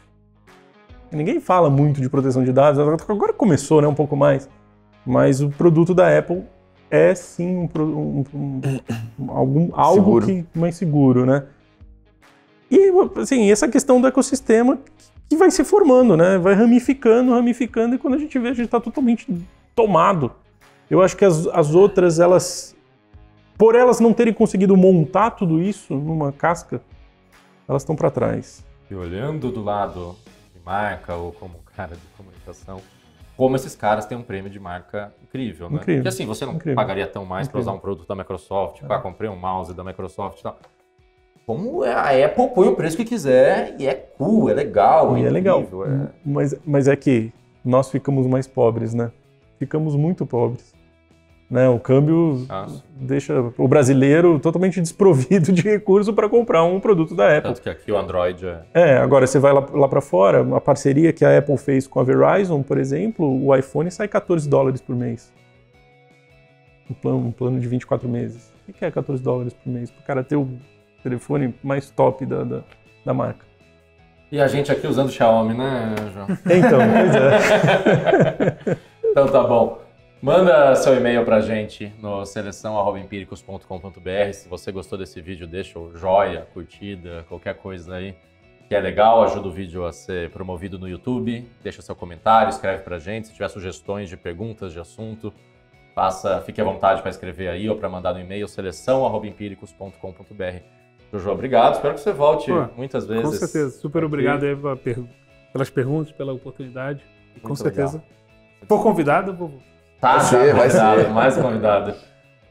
Ninguém fala muito de proteção de dados. Agora começou, né? Um pouco mais. Mas o produto da Apple é, sim, algo mais seguro, né? E, assim, essa questão do ecossistema que vai se formando, né? Vai ramificando, e quando a gente vê, a gente está totalmente tomado. Eu acho que as outras, por elas não terem conseguido montar tudo isso numa casca, elas estão para trás. E olhando do lado de marca ou como cara de comunicação, como esses caras têm um prêmio de marca incrível, né? Incrível. Porque assim, você não pagaria tão mais para usar um produto da Microsoft, comprei um mouse da Microsoft e tal. Como a Apple põe o preço que quiser e é cool, é legal, E é é legal. incrível, Mas é que nós ficamos mais pobres, né? Ficamos muito pobres. Né? O câmbio deixa o brasileiro totalmente desprovido de recurso para comprar um produto da Apple. Tanto que aqui o Android agora você vai lá para fora, a parceria que a Apple fez com a Verizon, por exemplo, o iPhone sai $14 por mês. Um plano de 24 meses. O que é $14 por mês? Para o cara ter o telefone mais top da marca. E a gente aqui usando Xiaomi, né, João? Então, pois é. Então tá bom. Manda seu e-mail pra gente no seleção@empiricus.com.br. Se você gostou desse vídeo, deixa o joia, curtida, qualquer coisa aí que é legal, ajuda o vídeo a ser promovido no YouTube. Deixa seu comentário, escreve pra gente. Se tiver sugestões de perguntas, de assunto, fique à vontade para escrever aí ou para mandar no e-mail seleção@empiricus.com.br. Jojo, obrigado. Espero que você volte Pô, muitas vezes. Com certeza. Super obrigado aí pelas perguntas, pela oportunidade. E com certeza. Se for convidado, eu vou. Tá, vai ser. Mais convidado.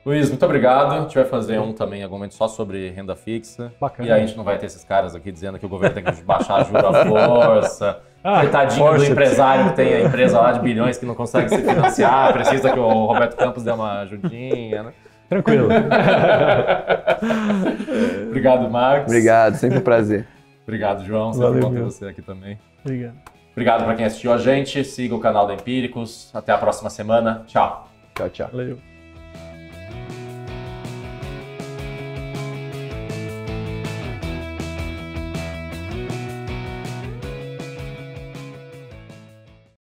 Luiz, muito obrigado. A gente vai fazer um também em algum momento só sobre renda fixa. Bacana. E aí a gente não vai ter esses caras aqui dizendo que o governo tem que baixar a juros à força. Coitadinho do empresário que tem a empresa lá de bilhões que não consegue se financiar, precisa que o Roberto Campos dê uma ajudinha, né? Tranquilo. Obrigado, Max. Obrigado, sempre um prazer. Obrigado, João. Sempre Valeu, bom ter meu. você aqui também. Obrigado. Obrigado para quem assistiu a gente. Siga o canal da Empíricos. Até a próxima semana. Tchau. Tchau, tchau. Valeu.